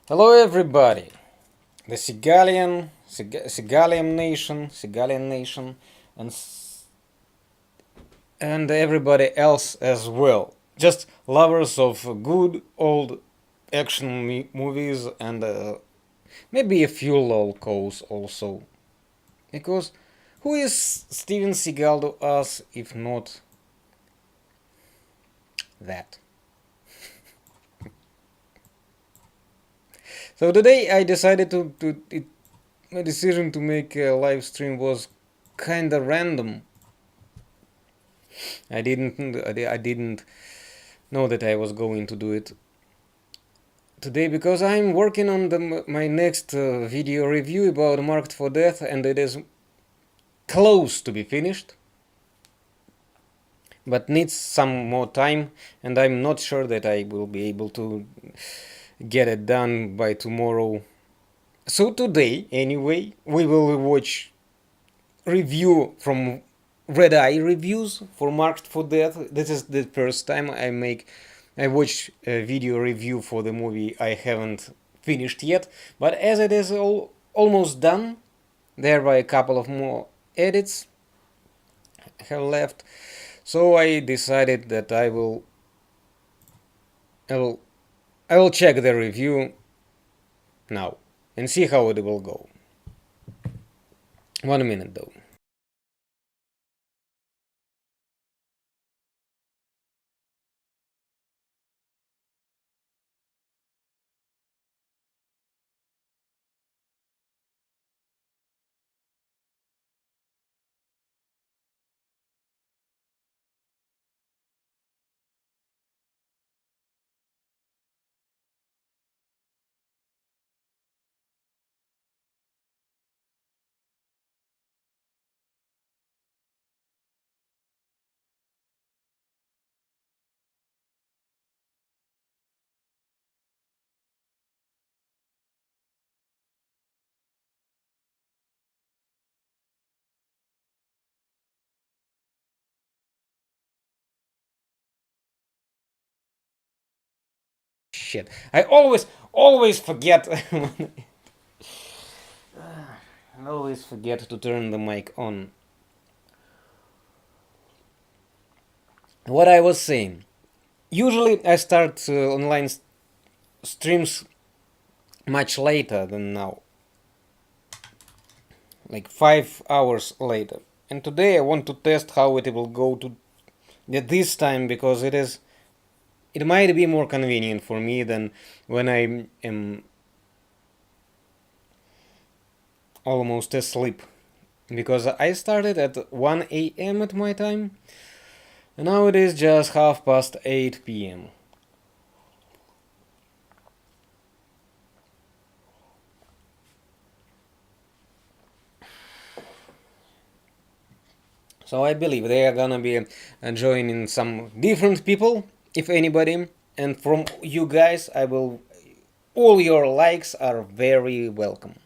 Hello everybody, the Sigalian nation, and and everybody else as well. Just lovers of good old action movies and maybe a few lolcos also. Because who is Steven Seagal to us if not that? So today I decided my decision to make a live stream was kinda random. I didn't know that I was going to do it today because I'm working on my next video review about Marked for Death, and it is close to be finished, but needs some more time, and I'm not sure that I will be able to get it done by tomorrow. So today, anyway, we will watch review from Red Eye Reviews for Marked for Death. This is the first time I watch a video review for the movie I haven't finished yet, but as it is almost done, there are a couple of more edits have left, so I decided that I will I will check the review now and see how it will go. 1 minute though. Shit, I always forget. I always forget to turn the mic on. What I was saying. Usually I start online streams much later than now, like 5 hours later. And today I want to test how it will go to this time, because it might be more convenient for me than when I am almost asleep. Because I started at 1 a.m. at my time, and now it is just 8:30 p.m. So I believe they are gonna be joining some different people, if anybody. And from you guys, all your likes are very welcome.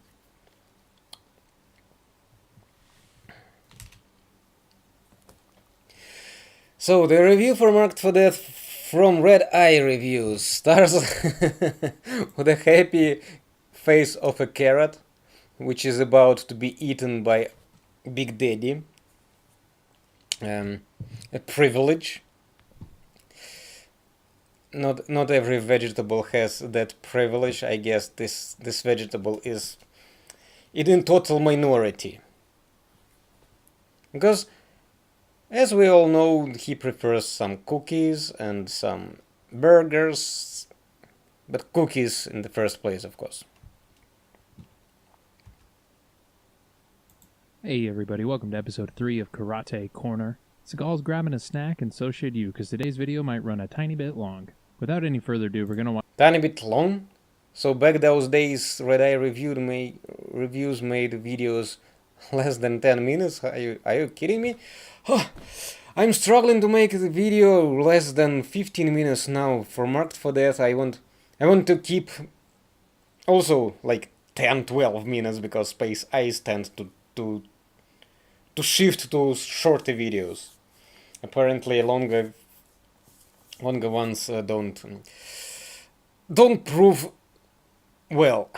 So the review for Marked for Death from Red Eye Reviews stars with a happy face of a carrot, which is about to be eaten by Big Daddy. A privilege. Not every vegetable has that privilege. I guess this vegetable is in total minority. Because as we all know, he prefers some cookies and some burgers, but cookies in the first place, of course. Hey everybody, welcome to episode 3 of Karate Corner. Seagal's grabbing a snack, and so should you, because today's video might run a tiny bit long. Without any further ado, we're gonna watch... Tiny bit long? So back those days, Red Eye reviews made videos less than 10 minutes? Are you kidding me? I'm struggling to make the video less than 15 minutes now. For Marked for Death, I want to keep also like 10-12 minutes, because Space Ice tends to shift to shorter videos. Apparently longer ones don't prove Well,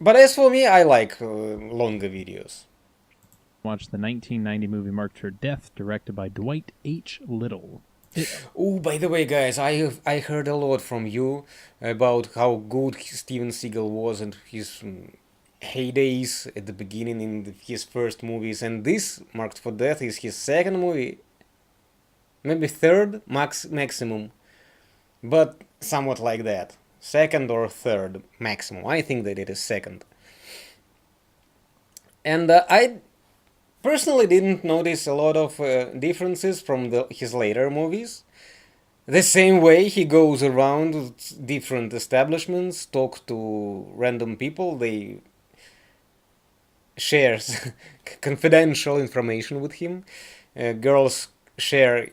but as for me, I like longer videos. Watch the 1990 movie Marked Her Death, directed by Dwight H. Little. Oh, by the way, guys, I heard a lot from you about how good Steven Seagal was and his heydays at the beginning in his first movies, and this Marked for Death is his second movie, maybe third maximum, but somewhat like that, second or third maximum. I think that it is second, and I personally didn't notice a lot of differences from his later movies. The same way he goes around different establishments, talk to random people, they shares confidential information with him. Girls share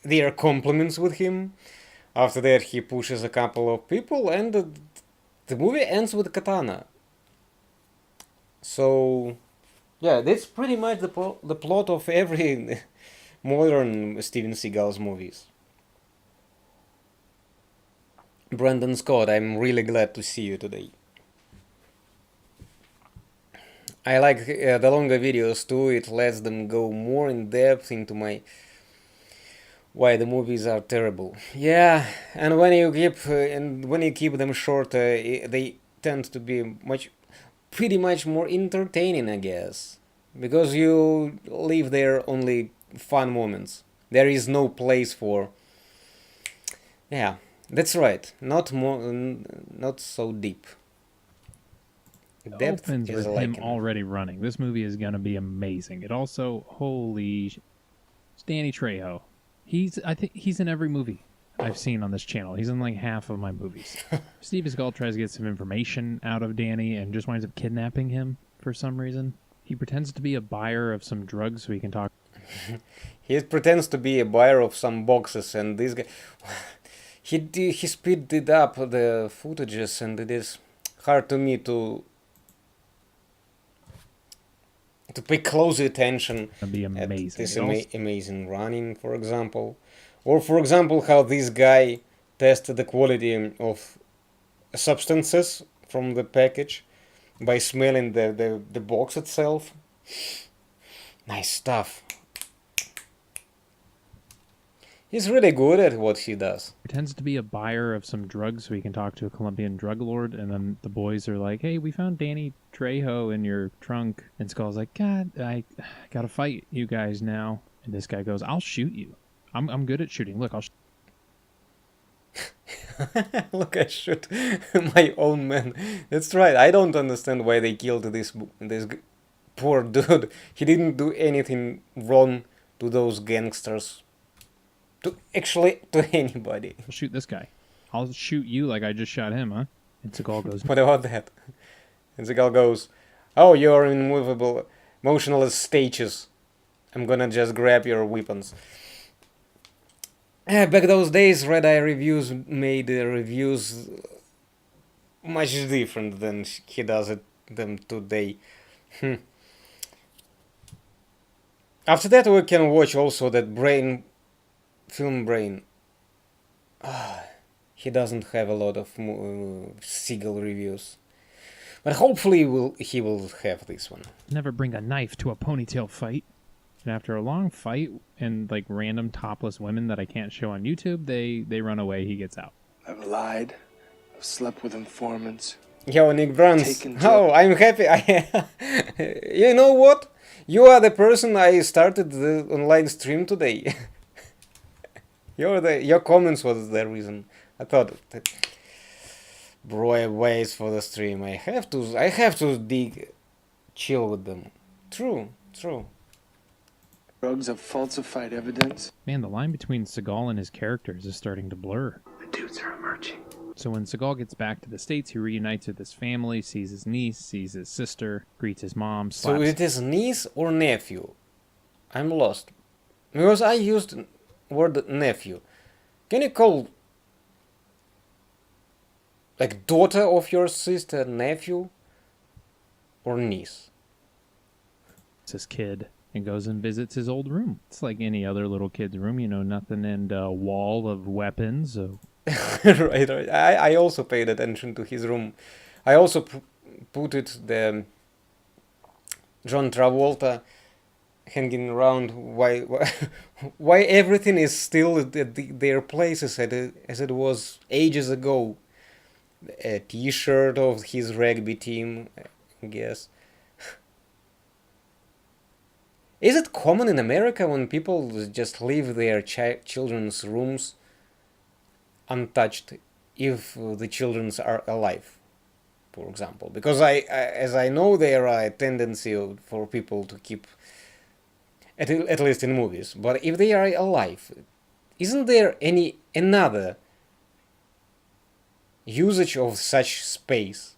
their compliments with him. After that, he pushes a couple of people, and the movie ends with katana. So, yeah, that's pretty much the plot of every modern Steven Seagal's movies. Brandon Scott, I'm really glad to see you today. I like the longer videos too, it lets them go more in depth into my why the movies are terrible. Yeah, and when you keep them short, they tend to be pretty much more entertaining, I guess, because you leave there only fun moments. There is no place for, yeah, that's right, not so deep. It Depth opens is with him like already running. This movie is going to be amazing. It also, it's Danny Trejo. I think he's in every movie I've seen on this channel. He's in like half of my movies. Steve Seagal tries to get some information out of Danny and just winds up kidnapping him for some reason. He pretends to be a buyer of some drugs so he can talk. He pretends to be a buyer of some boxes, and this guy, he speeded up the footages, and it is hard to me to pay close attention It'll be at amazing. this amazing running, for example, or for example how this guy tested the quality of substances from the package by smelling the box itself. Nice stuff. He's really good at what he does. Pretends to be a buyer of some drugs so he can talk to a Colombian drug lord, and then the boys are like, hey, we found Danny Trejo in your trunk. And Skull's like, God, I gotta fight you guys now. And this guy goes, I'll shoot you. I'm good at shooting. Look, I'll Look, I shoot my own man. That's right. I don't understand why they killed this poor dude. He didn't do anything wrong to those gangsters. To anybody. shoot this guy. I'll shoot you like I just shot him, huh? And Seagal goes, What about that? And the girl goes, "Oh, you're immovable, motionless statues. I'm gonna just grab your weapons." Back those days, Red Eye Reviews made reviews much different than he does them today. After that, we can watch also that film Brain. He doesn't have a lot of Seagal reviews, but hopefully he will have this one. never bring a knife to a ponytail fight. And after a long fight and like random topless women that I can't show on YouTube, they run away. He gets out. I've lied. I've slept with informants. Yo, Nick Bruns. Taken Oh, I'm happy. You know what? You are the person I started the online stream today. Your comments was the reason. I thought that, bro, I wait for the stream. I have to chill with them. True. Drugs have falsified evidence. Man, the line between Seagal and his characters is starting to blur. The dudes are emerging. So when Seagal gets back to the States, he reunites with his family, sees his niece, sees his sister, greets his mom, slaps... So it is niece or nephew? I'm lost. Because I used word nephew. Can you call like daughter of your sister nephew or niece? his kid and goes and visits his old room. It's like any other little kid's room, you know, nothing and a wall of weapons, a Right. I also paid attention to his room. I also put it the John Travolta hanging around. Why everything is still at their places as it was ages ago. A T-shirt of his rugby team, I guess. Is it common in America when people just leave their children's rooms untouched if the children are alive, for example? Because as I know, there are a tendency for people to keep, at least in movies. But if they are alive, isn't there any another usage of such space?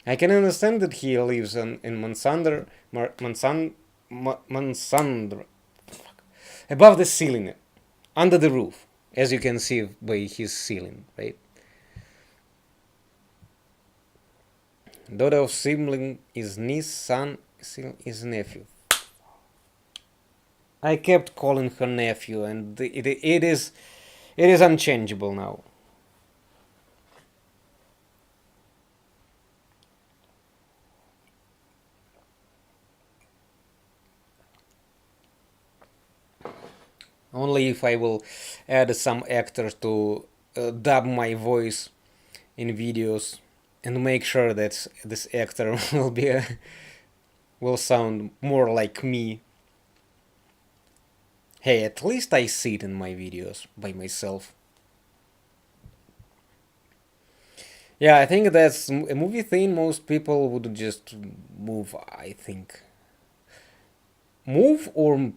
I can understand that he lives in Mansandra, above the ceiling, under the roof, as you can see by his ceiling, right? Daughter of sibling is niece, son is nephew. I kept calling her nephew, and it is unchangeable now. Only if I will add some actors to dub my voice in videos and make sure that this actor will sound more like me. Hey, at least I see it in my videos by myself. Yeah, I think that's a movie thing most people would just move, I think. Move or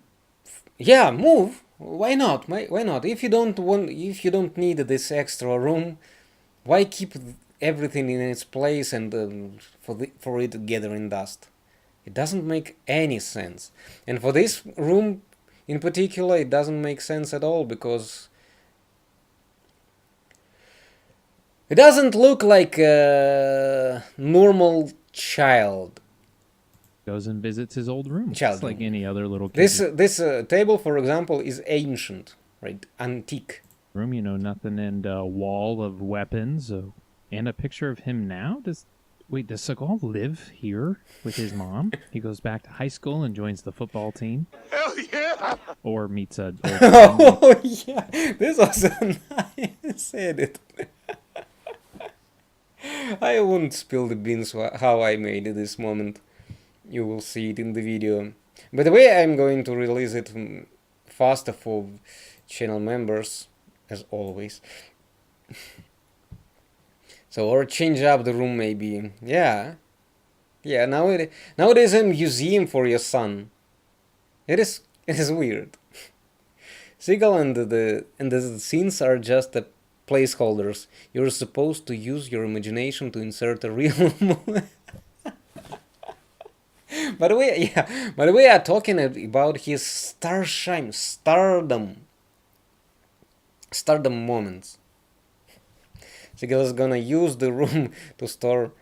yeah, move. Why not? Why not? If you don't need this extra room, why keep everything in its place and for it to gather in dust? It doesn't make any sense. And for this room in particular, it doesn't make sense at all because it doesn't look like a normal child. Goes and visits his old room. Child It's like room. any other little kid. This table, for example, is ancient, right? Antique. Room, nothing, and a wall of weapons, and a picture of him now. Does Seagal live here with his mom? He goes back to high school and joins the football team. Hell yeah! Or meets a old Oh yeah, this was a nice edit. I won't spill the beans how I made this moment. You will see it in the video. By the way, I'm going to release it faster for channel members, as always. So, or change up the room maybe. Yeah. Yeah, now it is a museum for your son. It is weird. Seagal and the scenes are just the placeholders. You're supposed to use your imagination to insert a real moment. By the way, we are talking about his stardom moments. Seagal is gonna use the room to store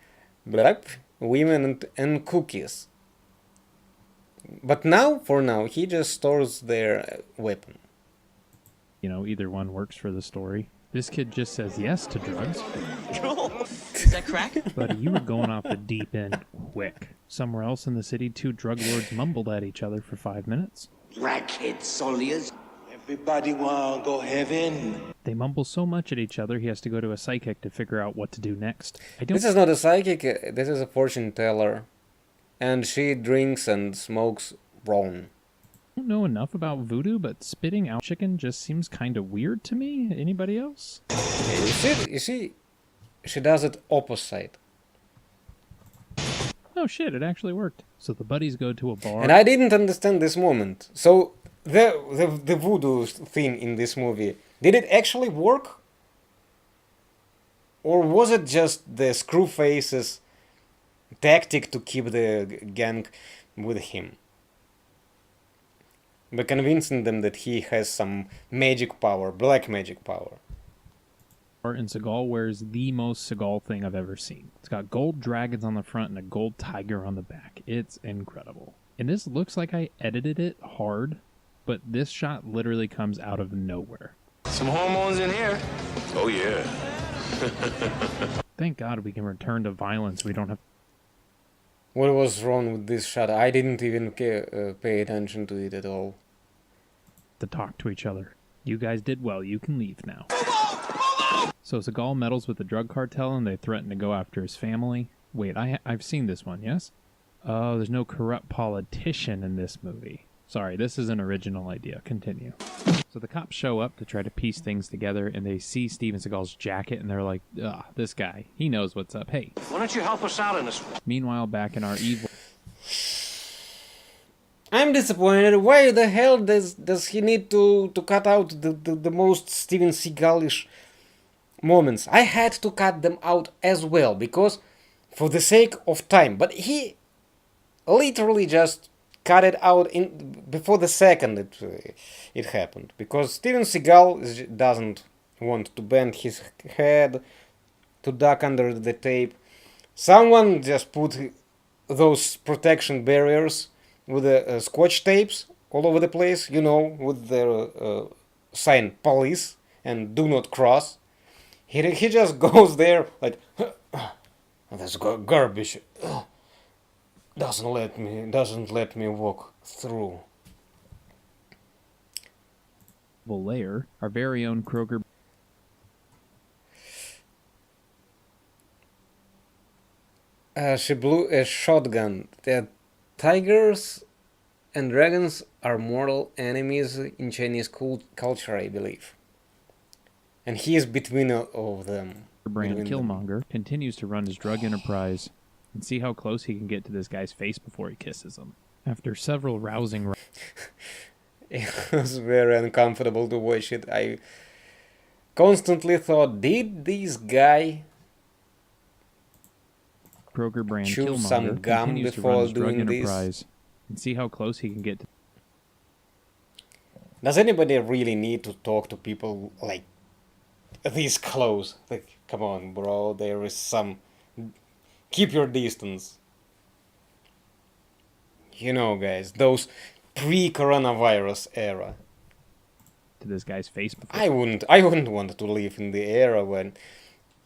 black women and cookies. But for now, he just stores their weapon. Either one works for the story. This kid just says yes to drugs. Cool. Is that crack? But you were going off the deep end quick. Somewhere else in the city, two drug lords mumbled at each other for 5 minutes. Crackhead soliers. Everybody wanna go heaven. They mumble so much at each other, he has to go to a psychic to figure out what to do next. This is not a psychic, this is a fortune teller. And she drinks and smokes brown. I don't know enough about voodoo, but spitting out chicken just seems kind of weird to me. Anybody else? You see, she does it opposite. Oh shit, it actually worked. So the buddies go to a bar. And I didn't understand this moment. So the voodoo thing in this movie, did it actually work? Or was it just the Screwface's tactic to keep the gang with him? By convincing them that he has some magic power, black magic power. And Seagal wears the most Seagal thing I've ever seen. It's got gold dragons on the front and a gold tiger on the back. It's incredible. And this looks like I edited it hard, but this shot literally comes out of nowhere. Some hormones in here. Oh, yeah. Thank God we can return to violence. We don't have What was wrong with this shot? I didn't even pay attention to it at all. to talk to each other. You guys did well. You can leave now. So Seagal meddles with the drug cartel and they threaten to go after his family. Wait, I've seen this one, yes? Oh, there's no corrupt politician in this movie. Sorry, this is an original idea. Continue. So the cops show up to try to piece things together, and they see Steven Seagal's jacket, and they're like, ugh, this guy, he knows what's up. Hey. Why don't you help us out in this one? Meanwhile, back in our evil... I'm disappointed. Why the hell does he need to cut out the most Steven Seagalish moments? I had to cut them out as well, because for the sake of time. But he literally just cut it out before the second it happened, because Steven Seagal doesn't want to bend his head, to duck under the tape. Someone just put those protection barriers with the scotch tapes all over the place, you know, with the sign police and do not cross. He just goes there like, that's garbage. Doesn't let me walk through. layer, our very own Kroger... She blew a shotgun. The tigers and dragons are mortal enemies in Chinese culture, I believe. And he is between all of them. brand Between them. Killmonger continues to run his drug enterprise and see how close he can get to this guy's face before he kisses him. After several rousing... It was very uncomfortable to watch it. I constantly thought, did this guy Kroger brand chew Killmonger some gum continues to before run his drug doing this? enterprise and see how close he can get to... Does anybody really need to talk to people like this close? Like, come on, bro, there is some... Keep your distance. You know, guys, those pre-coronavirus era. to this guy's face before I wouldn't want to live in the era when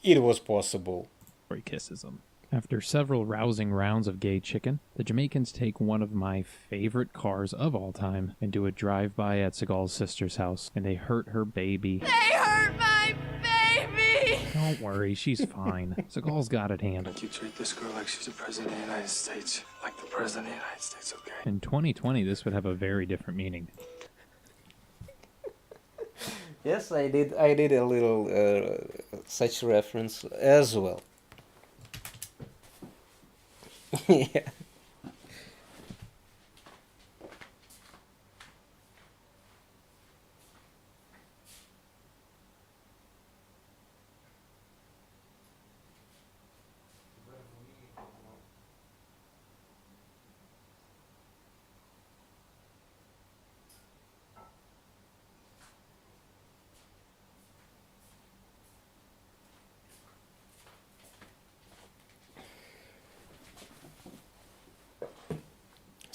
it was possible. he kisses him. After several rousing rounds of gay chicken, the Jamaicans take one of my favorite cars of all time and do a drive-by at Seagal's sister's house, and they hurt her baby. They hurt my baby! Don't worry, she's fine. Seagal's got it handled. Like you treat this girl like she's the president of the United States. Like the president of the United States, okay? In 2020, this would have a very different meaning. Yes, I did a little such reference as well. Yeah.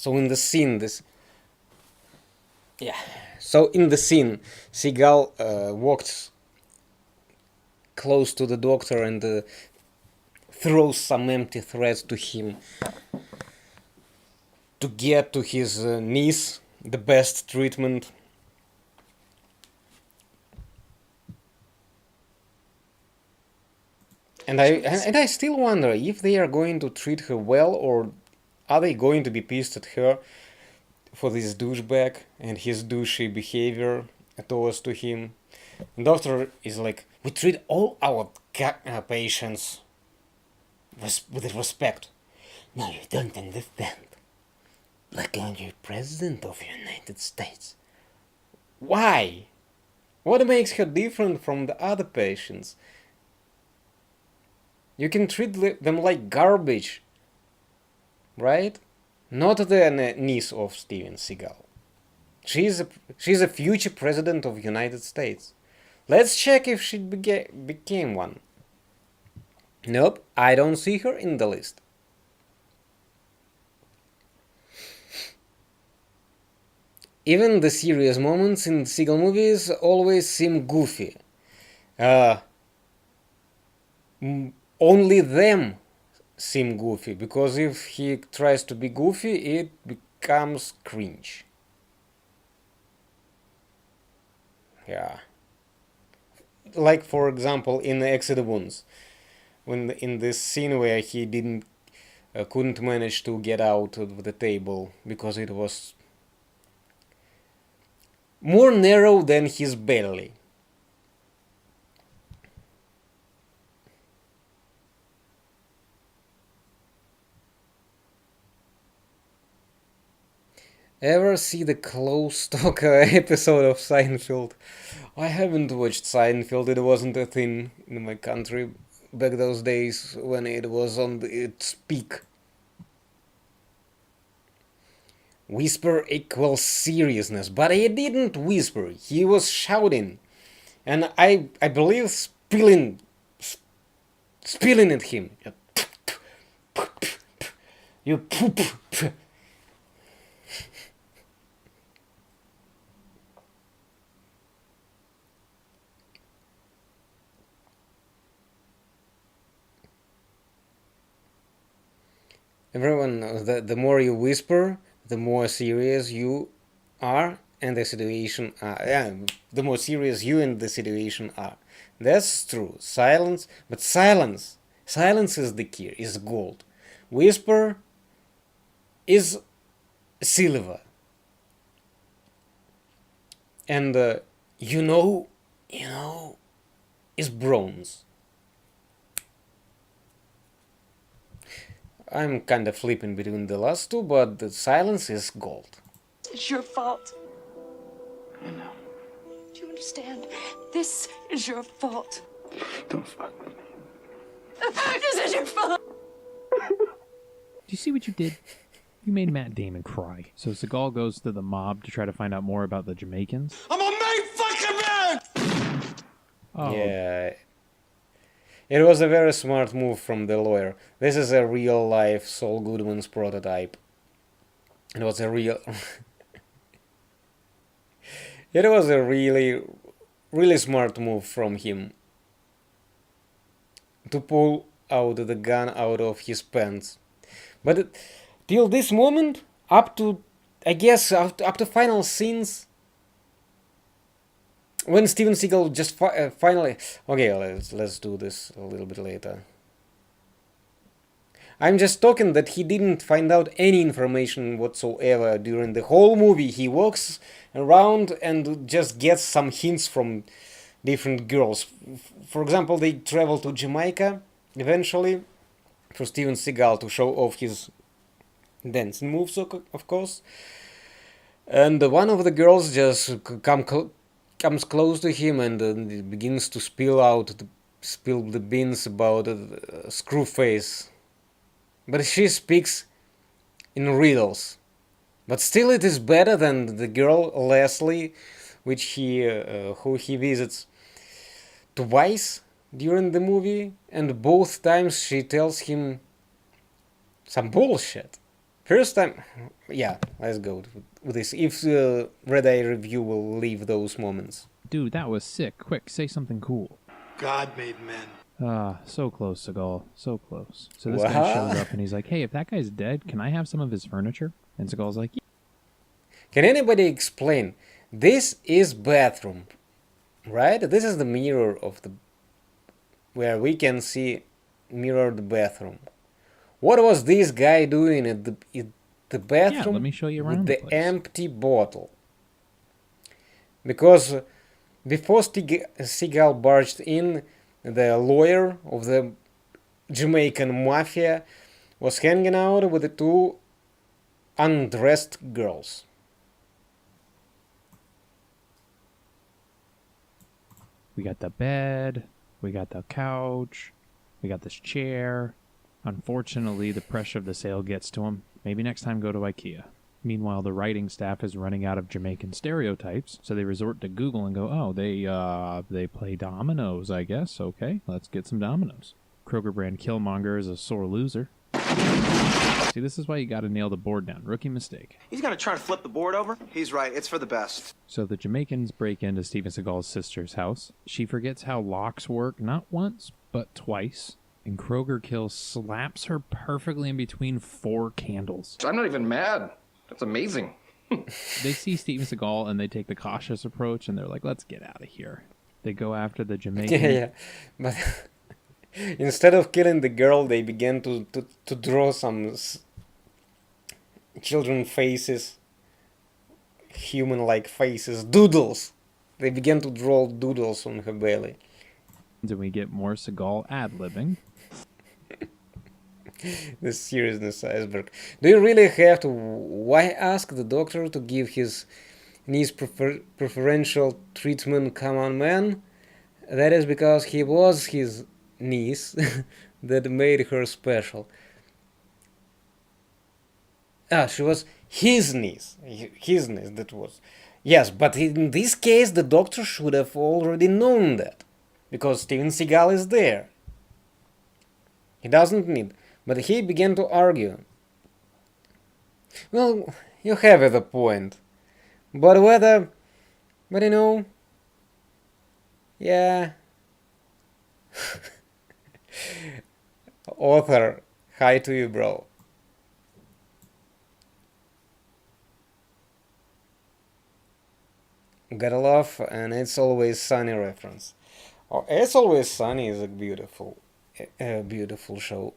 So in the scene, Seagal walked close to the doctor and throws some empty threats to him to get to his niece the best treatment. And I still wonder if they are going to treat her well, or are they going to be pissed at her for this douchebag and his douchey behavior towards to him. And doctor is like, we treat all our patients with respect. No, you don't understand. Like, I'm the president of the United States. Why? What makes her different from the other patients? You can treat them like garbage, right? Not the niece of Steven Seagal. She's a future president of the United States. Let's check if she became one. Nope, I don't see her in the list. even the serious moments in Seagal movies always seem goofy. Uh, Only them seem goofy, because if he tries to be goofy, it becomes cringe. Yeah. Like, for example, in Exit Wounds, when in this scene where he couldn't manage to get out of the table because it was more narrow than his belly. Ever see the close talk episode of Seinfeld? I haven't watched Seinfeld, it wasn't a thing in my country back those days when it was on its peak. Whisper equals seriousness, but he didn't whisper, he was shouting. And I believe spilling at him. You poop. Everyone knows that the more you whisper, the more serious you are and the situation the more serious you and the situation are. That's true. Silence is the key, is gold. Whisper is silver. And is bronze. I'm kind of flipping between the last two, but the silence is gold. It's your fault. I know. Do you understand? This is your fault. Don't fuck with me. This is your fault. Do you see what you did? You made Matt Damon cry. So Seagal goes to the mob to try to find out more about the Jamaicans. I'm a main fucking man! Oh, Yeah. It was a very smart move from the lawyer. This is a real life Saul Goodman's prototype. It was a real... It was a really, really smart move from him to pull out the gun out of his pants. But till this moment, up to final scenes, when Steven Seagal just finally... Okay, let's do this a little bit later. I'm just talking that he didn't find out any information whatsoever during the whole movie. He walks around and just gets some hints from different girls. For example, they travel to Jamaica eventually for Steven Seagal to show off his dancing moves, of course. And one of the girls just comes close to him and begins to spill the beans about Screwface. But she speaks in riddles. But still it is better than the girl Leslie, who he visits twice during the movie, and both times she tells him some bullshit. First time, yeah, let's go with this. If the Red Eye review will leave those moments. dude, that was sick. Quick, say something cool. God made men. Ah, so close, Seagal. So close. So this guy shows up and he's like, hey, if that guy's dead, can I have some of his furniture? And Seagal's like, yeah. Can anybody explain? This is bathroom, right? This is the mirror of the... where we can see mirrored bathroom. What was this guy doing at the bathroom? Yeah, let me show you around with the the place. empty bottle? Because before Seagal barged in, the lawyer of the Jamaican mafia was hanging out with the two undressed girls. We got the bed, we got the couch, we got this chair. Unfortunately, the pressure of the sale gets to him. Maybe next time go to IKEA. Meanwhile, the writing staff is running out of Jamaican stereotypes, so they resort to Google and go, oh, they play dominoes, I guess. Okay, let's get some dominoes. Kroger brand Killmonger is a sore loser. See, this is why you gotta nail the board down. Rookie mistake. He's gonna try to flip the board over? He's right. It's for the best. So the Jamaicans break into Steven Seagal's sister's house. She forgets how locks work, not once, but twice. And Kroger kills, slaps her perfectly in between 4 candles. I'm not even mad. That's amazing. They see Steven Seagal and they take the cautious approach and they're like, let's get out of here. They go after the Jamaican. Yeah. But instead of killing the girl, they began to draw some children faces, human-like faces, doodles. They began to draw doodles on her belly. And we get more Seagal ad-libbing. The seriousness iceberg. Do you really have to? Why ask the doctor to give his niece preferential treatment? Come on, man. That is because he was his niece that made her special. She was his niece. His niece, that was. Yes, but in this case, the doctor should have already known that. Because Steven Seagal is there. He doesn't need. But he began to argue. Well, you have a point. But whether... But you know... Yeah... Author, hi to you, bro. Gotta love, and It's Always Sunny reference. Oh, It's Always Sunny is a beautiful show.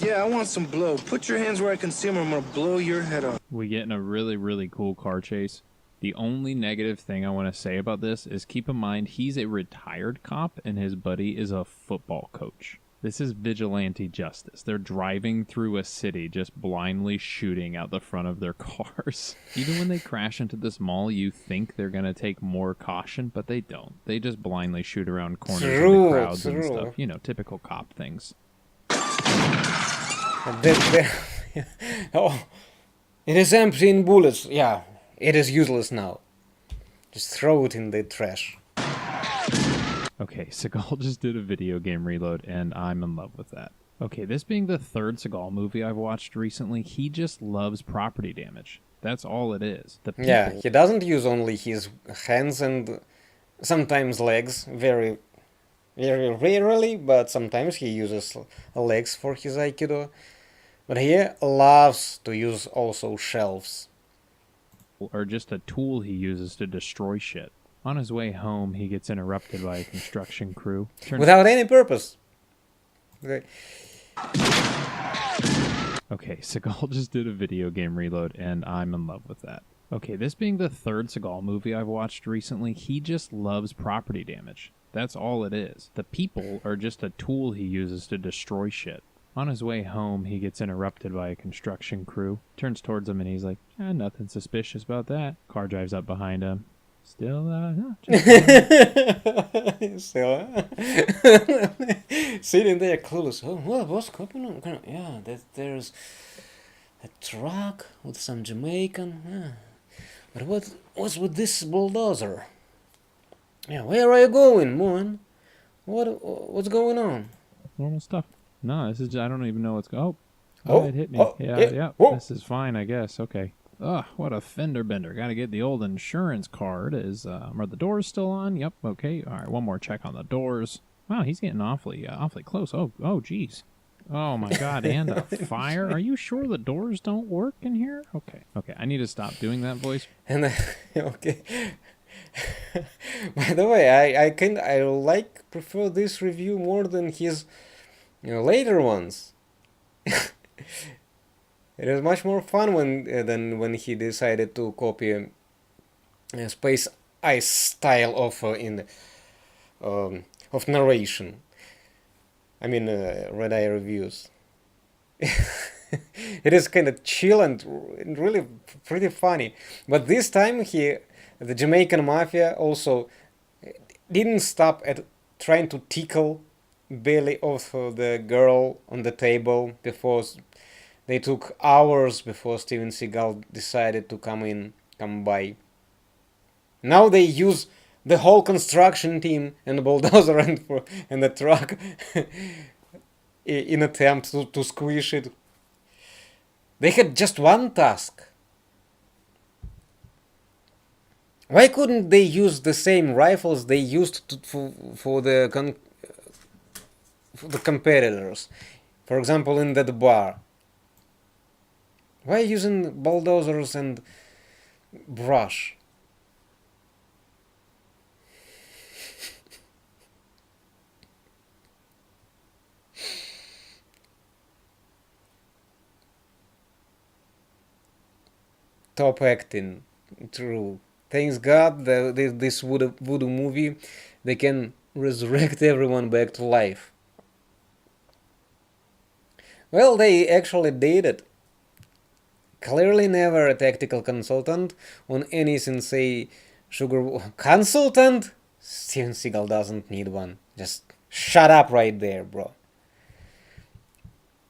Yeah, I want some blow. Put your hands where I can see them or I'm gonna blow your head off. We get in a really, really cool car chase. The only negative thing I want to say about this is keep in mind he's a retired cop and his buddy is a football coach. This is vigilante justice. They're driving through a city just blindly shooting out the front of their cars. Even when they crash into this mall, you think they're going to take more caution, but they don't. They just blindly shoot around corners in the crowds and stuff. You know, typical cop things. Oh, it is empty in bullets. Yeah, it is useless now. Just throw it in the trash. Okay, Seagal just did a video game reload, and I'm in love with that. Okay, this being the 3rd Seagal movie I've watched recently, he just loves property damage. That's all it is. The people... Yeah, he doesn't use only his hands and sometimes legs, very, very rarely, but sometimes he uses legs for his Aikido. But he loves to use also shelves. Or just a tool he uses to destroy shit. On his way home, he gets interrupted by a construction crew. Without any purpose. Okay. Okay, Seagal just did a video game reload, and I'm in love with that. Okay, this being the 3rd Seagal movie I've watched recently, he just loves property damage. That's all it is. The people are just a tool he uses to destroy shit. On his way home, he gets interrupted by a construction crew. Turns towards him and he's like, nothing suspicious about that. Car drives up behind him. Still, just Still, sitting there clueless. Oh, what's going on? Yeah, there's a truck with some Jamaican. But what's with this bulldozer? Yeah, where are you going, man? What's going on? Normal stuff. No, this is, I don't even know what's going on. Oh, it hit me. oh, Yeah. whoa. This is fine, I guess. Okay. Ugh, what a fender bender. Got to get the old insurance card. Are the doors still on? Yep, okay. All right, one more check on the doors. Wow, he's getting awfully close. Oh, geez. Oh, my God, and a fire? Are you sure the doors don't work in here? Okay, I need to stop doing that voice. And okay. By the way, I prefer this review more than his later ones. It is much more fun than when he decided to copy Space Ice style of narration. I mean, Red Eye reviews. It is kind of chill and really pretty funny. But this time, the Jamaican mafia also didn't stop at trying to tickle belly of the girl on the table before. They took hours before Steven Seagal decided to come by. Now they use the whole construction team and the bulldozer and the truck in attempt to squish it. They had just one task. Why couldn't they use the same rifles they used for the competitors? For example, in that bar. Why using bulldozers and brush? Top acting, true. Thanks God, this voodoo movie, they can resurrect everyone back to life. Well, they actually did it. Clearly never a tactical consultant on any sensei sugar consultant. Steven Seagal doesn't need one. Just shut up right there, bro.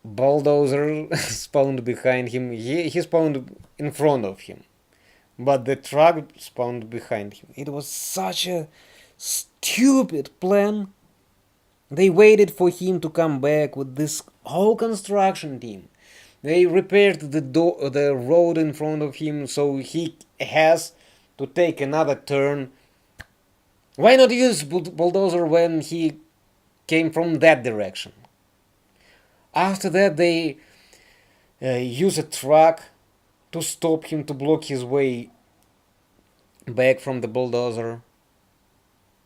Bulldozer spawned behind him. He spawned in front of him, but the truck spawned behind him. It was such a stupid plan. They waited for him to come back with this whole construction team. They repaired the road in front of him, so he has to take another turn. Why not use bulldozer when he came from that direction? After that, they use a truck to stop him, to block his way back from the bulldozer.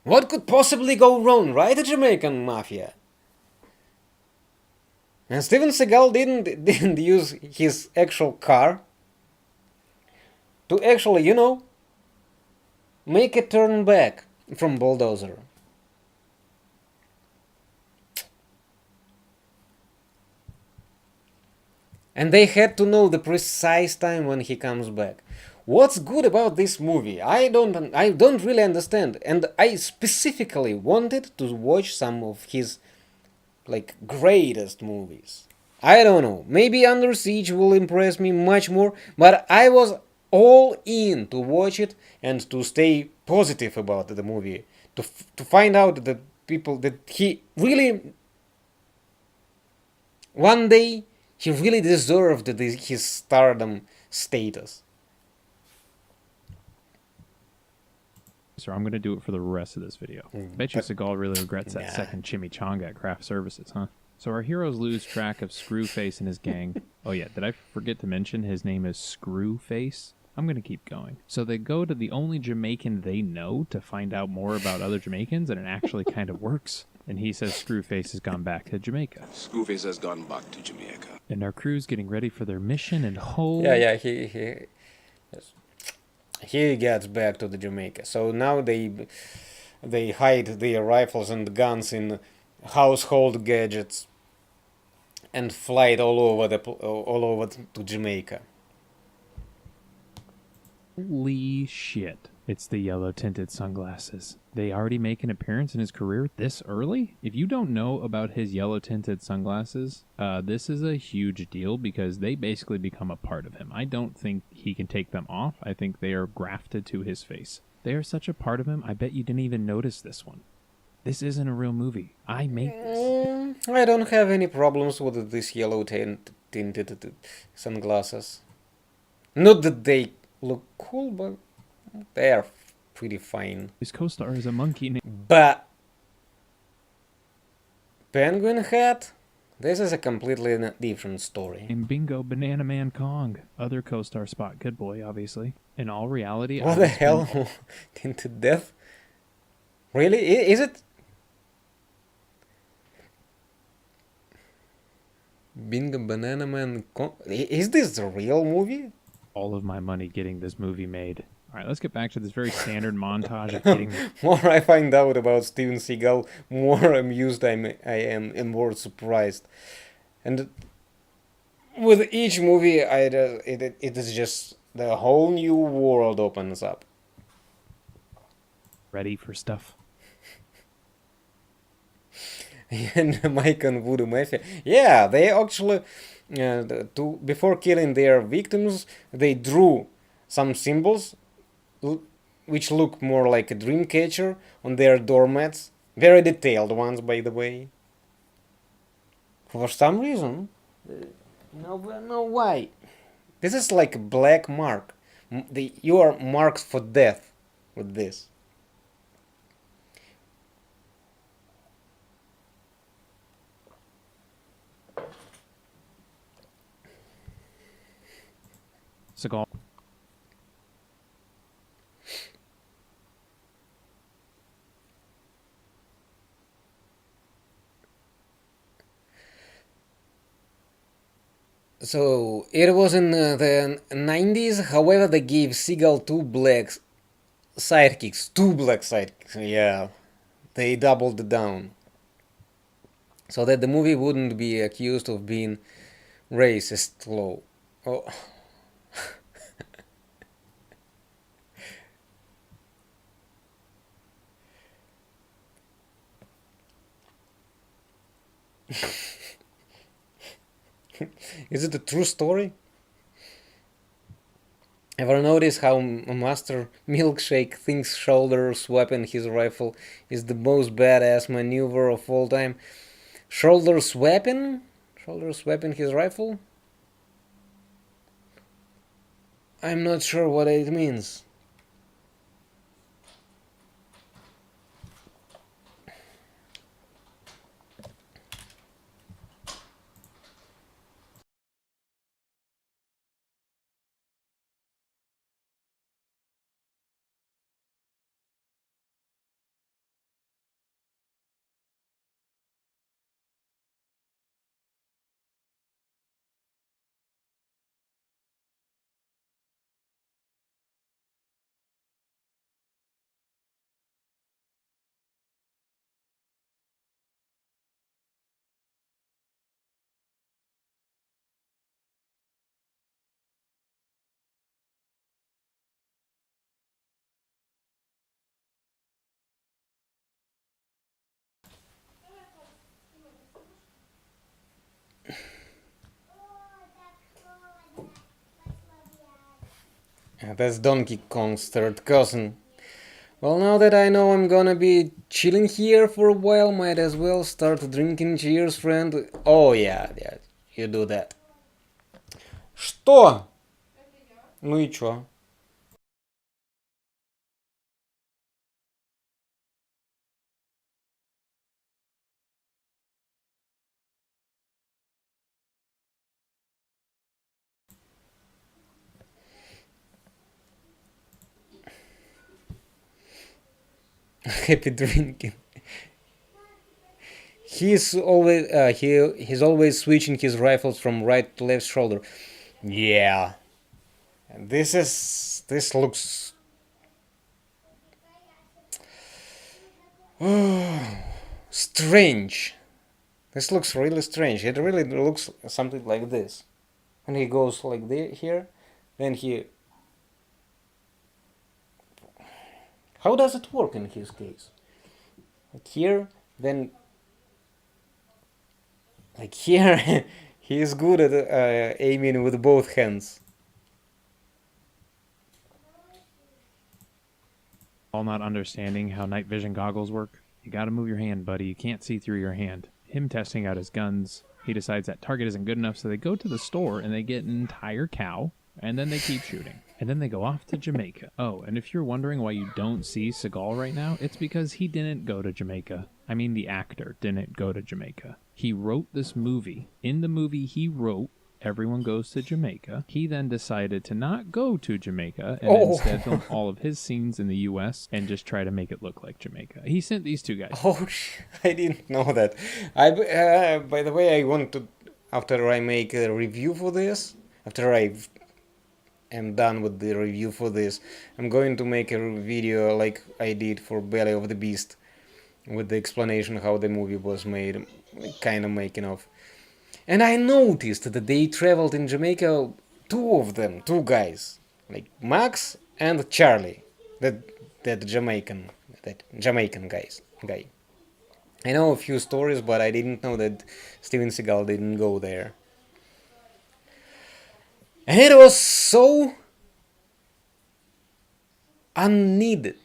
What could possibly go wrong, right, the Jamaican mafia? And Steven Seagal didn't use his actual car to actually, make a turn back from bulldozer. And they had to know the precise time when he comes back. What's good about this movie? I don't really understand, and I specifically wanted to watch some of his greatest movies. I don't know. Maybe Under Siege will impress me much more, but I was all in to watch it and to stay positive about the movie, to find out that people that he really one day he really deserved his stardom status. So I'm going to do it for the rest of this video. Bet you Seagal really regrets that second chimichanga at craft services, huh? So our heroes lose track of Screwface and his gang. Oh yeah, did I forget to mention his name is Screwface? I'm going to keep going. So they go to the only Jamaican they know to find out more about other Jamaicans, and it actually kind of works. And he says Screwface has gone back to Jamaica. Screwface has gone back to Jamaica. And our crew's getting ready for their mission, and he gets back to the Jamaica. So now they hide their rifles and guns in household gadgets and fly it all over to Jamaica. Holy shit. It's the yellow tinted sunglasses. They already make an appearance in his career this early? If you don't know about his yellow tinted sunglasses, this is a huge deal because they basically become a part of him. I don't think he can take them off. I think they are grafted to his face. They are such a part of him, I bet you didn't even notice this one. This isn't a real movie. I made this. I don't have any problems with this yellow tinted sunglasses. Not that they look cool, but they are pretty fine. His co-star is a monkey named... But Penguin Hat? This is a completely different story. And Bingo Banana Man Kong. Other co-star Spot Good Boy, obviously. In all reality... What the hell? Tinted Death? Really? Is it? Bingo Banana Man Kong? Is this the real movie? All of my money getting this movie made. All right, let's get back to this very standard montage of getting... More I find out about Steven Seagal, more amused I am and more surprised. And with each movie, it is just the whole new world opens up. Ready for stuff? And Mike and Voodoo Mafia, yeah, they actually, before killing their victims, they drew some symbols which look more like a dream catcher on their doormats. Very detailed ones, by the way. For some reason, no why. This is like a black mark. You are marked for death with this. Seagal. So it was in the 90s. However, they gave Seagal two black sidekicks. Two black sidekicks. Yeah, they doubled it down so that the movie wouldn't be accused of being racist low. Oh. Is it a true story? Ever notice how Master Milkshake thinks shoulder swapping his rifle is the most badass maneuver of all time? Shoulder swapping? Shoulder swapping his rifle? I'm not sure what it means. That's Donkey Kong's third cousin. Well, now that I know I'm gonna be chilling here for a while, might as well start drinking. Cheers, friend. Oh, yeah, you do that. Что? Ну и чё? Happy drinking. He's always switching his rifles from right to left shoulder. Yeah. This looks strange. This looks really strange. It really looks something like this. And he goes like here, then he. How does it work in his case? Like here, then. Like here, he is good at aiming with both hands. All not understanding how night vision goggles work. You gotta move your hand, buddy. You can't see through your hand. Him testing out his guns. He decides that target isn't good enough, so they go to the store and they get an entire cow, and then they keep shooting. And then they go off to Jamaica. Oh, and if you're wondering why you don't see Seagal right now, it's because he didn't go to Jamaica. I mean, the actor didn't go to Jamaica. He wrote this movie. In the movie he wrote, Everyone Goes to Jamaica. He then decided to not go to Jamaica and instead film all of his scenes in the U.S. and just try to make it look like Jamaica. He sent these two guys. Oh, I didn't know that. By the way, I want to, after I make a review for this, after I am done with the review for this, I'm going to make a video like I did for Belly of the Beast, with the explanation how the movie was made, kind of making of. And I noticed that they traveled in Jamaica, two guys, like Max and Charlie, that Jamaican guy. I know a few stories, but I didn't know that Steven Seagal didn't go there. And it was so unneeded.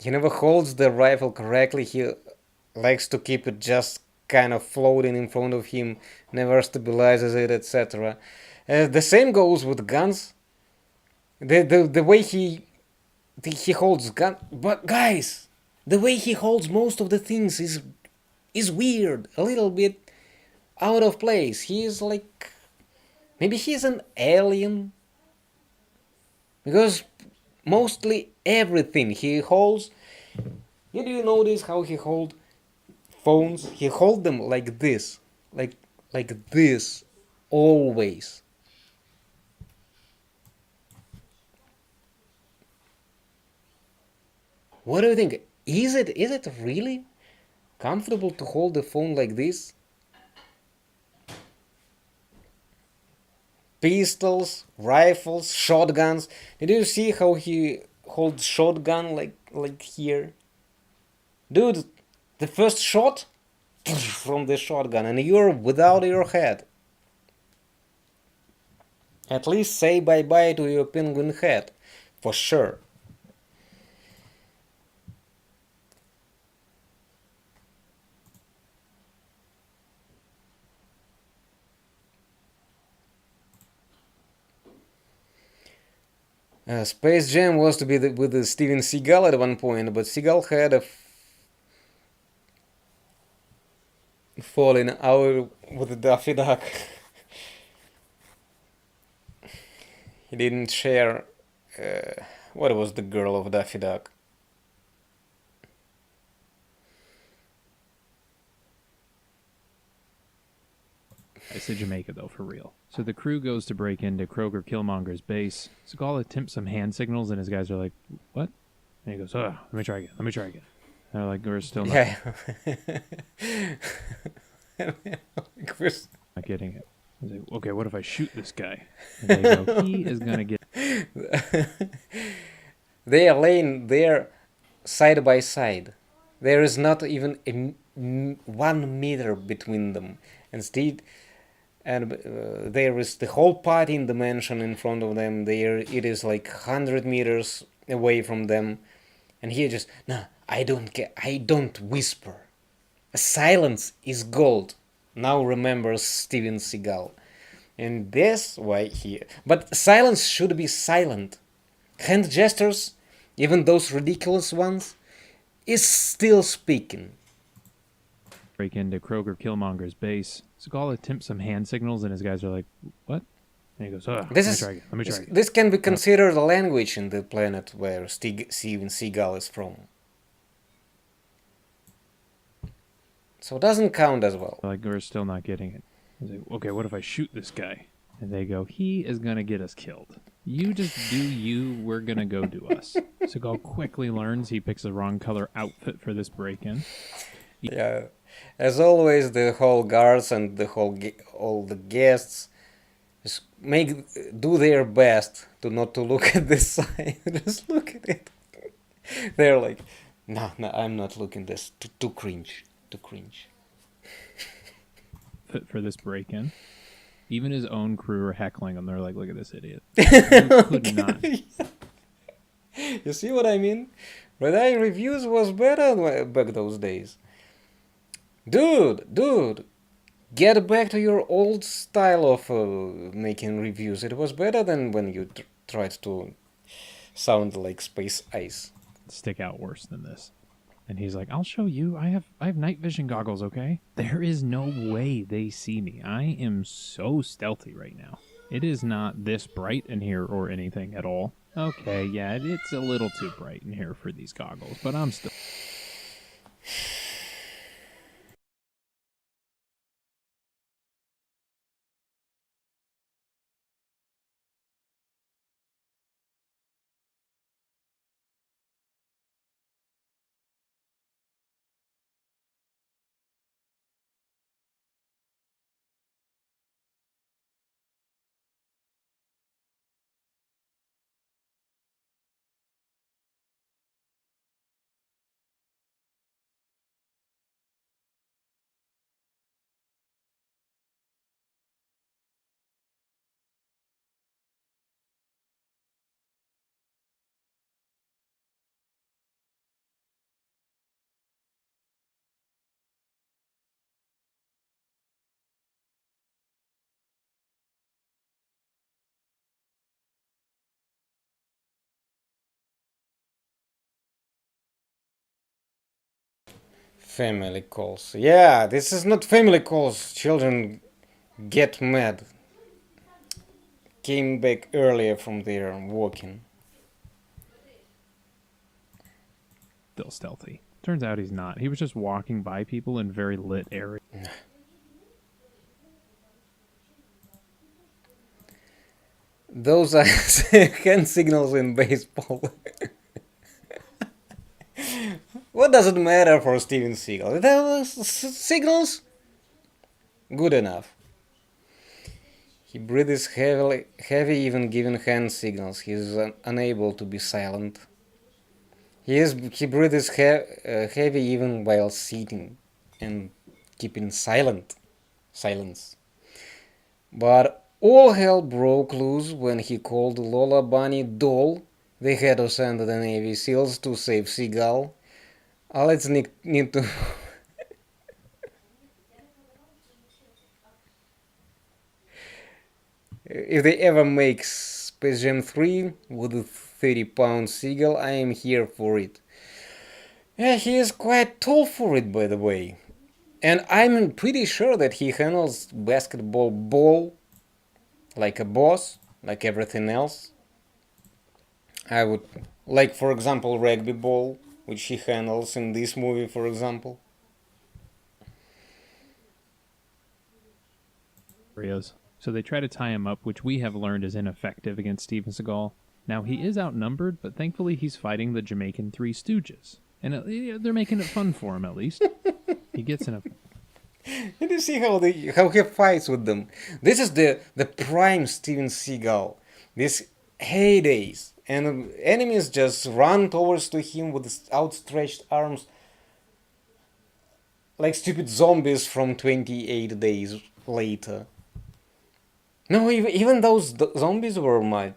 He never holds the rifle correctly. He likes to keep it just kind of floating in front of him, never stabilizes it, etc. The same goes with guns. The way he holds gun, but guys, the way he holds most of the things is weird, a little bit out of place. He is like, maybe he's an alien, because mostly everything he holds. Did you notice how he hold phones? He hold them like this, like this, always. What do you think? Is it really comfortable to hold the phone like this? Pistols, rifles, shotguns. Did you see how he holds shotgun like here? Dude, the first shot from the shotgun and you're without your head. At least say bye-bye to your penguin head, for sure. Space Jam was to be with the Steven Seagal at one point, but Seagal had a falling out with the Daffy Duck. He didn't share. What was the girl of Daffy Duck? I said Jamaica, though, for real. So the crew goes to break into Kroger Killmonger's base. Seagal attempts some hand signals, and his guys are like, what? And he goes, let me try again. And they're like, we're still not, not getting it. He's like, okay, what if I shoot this guy? And they go, he is going to get... They are laying there side by side. There is not even 1 meter between them. Instead, there is the whole party in the mansion in front of them. There it is like 100 meters away from them, and he just, no, I don't whisper. Silence is gold. Now remembers Steven Seagal, and that's why but silence should be silent. Hand gestures, even those ridiculous ones, is still speaking. Break into Kroger Killmonger's base. Seagal attempts some hand signals, and his guys are like, what? And he goes, let me try again. This can be considered a language in the planet where Steven Seagal is from. So it doesn't count as well. Like, we're still not getting it. He's like, okay, what if I shoot this guy? And they go, he is going to get us killed. You just do you, we're going to go do us. Seagal quickly learns he picks the wrong color outfit for this break-in. Yeah. As always, the whole guards and all the guests just do their best to not to look at this sign. Just look at it. They're like, no, I'm not looking this. Too cringe. For this break-in. Even his own crew are heckling him. They're like, look at this idiot. You could not. You see what I mean? Red Eye Reviews was better back those days. Dude, get back to your old style of making reviews. It was better than when you tried to sound like Space Ice. Stick out worse than this. And he's like, I'll show you. I have night vision goggles, okay? There is no way they see me. I am so stealthy right now. It is not this bright in here or anything at all. Okay, yeah, it's a little too bright in here for these goggles, but I'm still... Family calls. Yeah, this is not family calls. Children get mad. Came back earlier from their walking. Still stealthy. Turns out he's not. He was just walking by people in very lit areas. Those are hand signals in baseball. What does it matter for Steven Seagal? Those signals? Good enough. He breathes heavy even giving hand signals. He is unable to be silent. He breathes heavy even while sitting and keeping silence. But all hell broke loose when he called Lola Bunny doll. They had to send the Navy SEALs to save Seagal. Let's need to... If they ever make Space Jam 3 with a 30-pound Seagal, I am here for it. Yeah, he is quite tall for it, by the way. And I'm pretty sure that he handles basketball ball like a boss, like everything else. I would, like for example, rugby ball, which he handles in this movie, for example. So they try to tie him up, which we have learned is ineffective against Steven Seagal. Now, he is outnumbered, but thankfully he's fighting the Jamaican Three Stooges. And they're making it fun for him, at least. He gets in a... And you see how he fights with them. This is the prime Steven Seagal. These heydays. And enemies just run towards to him with outstretched arms. Like stupid zombies from 28 days later. No, even those zombies were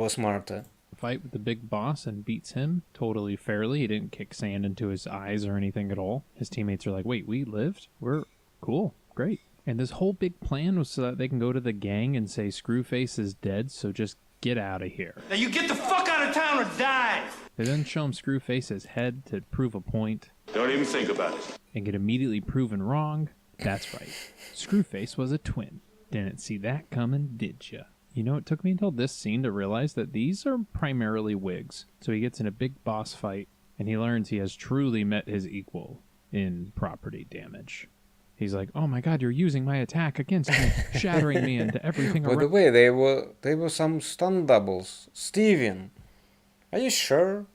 smarter. Fight with the big boss and beats him totally fairly. He didn't kick sand into his eyes or anything at all. His teammates are like, wait, we lived? We're cool, great. And this whole big plan was so that they can go to the gang and say Screwface is dead, so just get out of here. Now you get the fuck out of town or die! They then show him Screwface's head to prove a point. Don't even think about it. And get immediately proven wrong. That's right. Screwface was a twin. Didn't see that coming, did ya? You know, it took me until this scene to realize that these are primarily wigs. So he gets in a big boss fight, and he learns he has truly met his equal in property damage. He's like, oh my god, you're using my attack against me, shattering me into everything around. By the way, they were some stunt doubles. Steven, are you sure?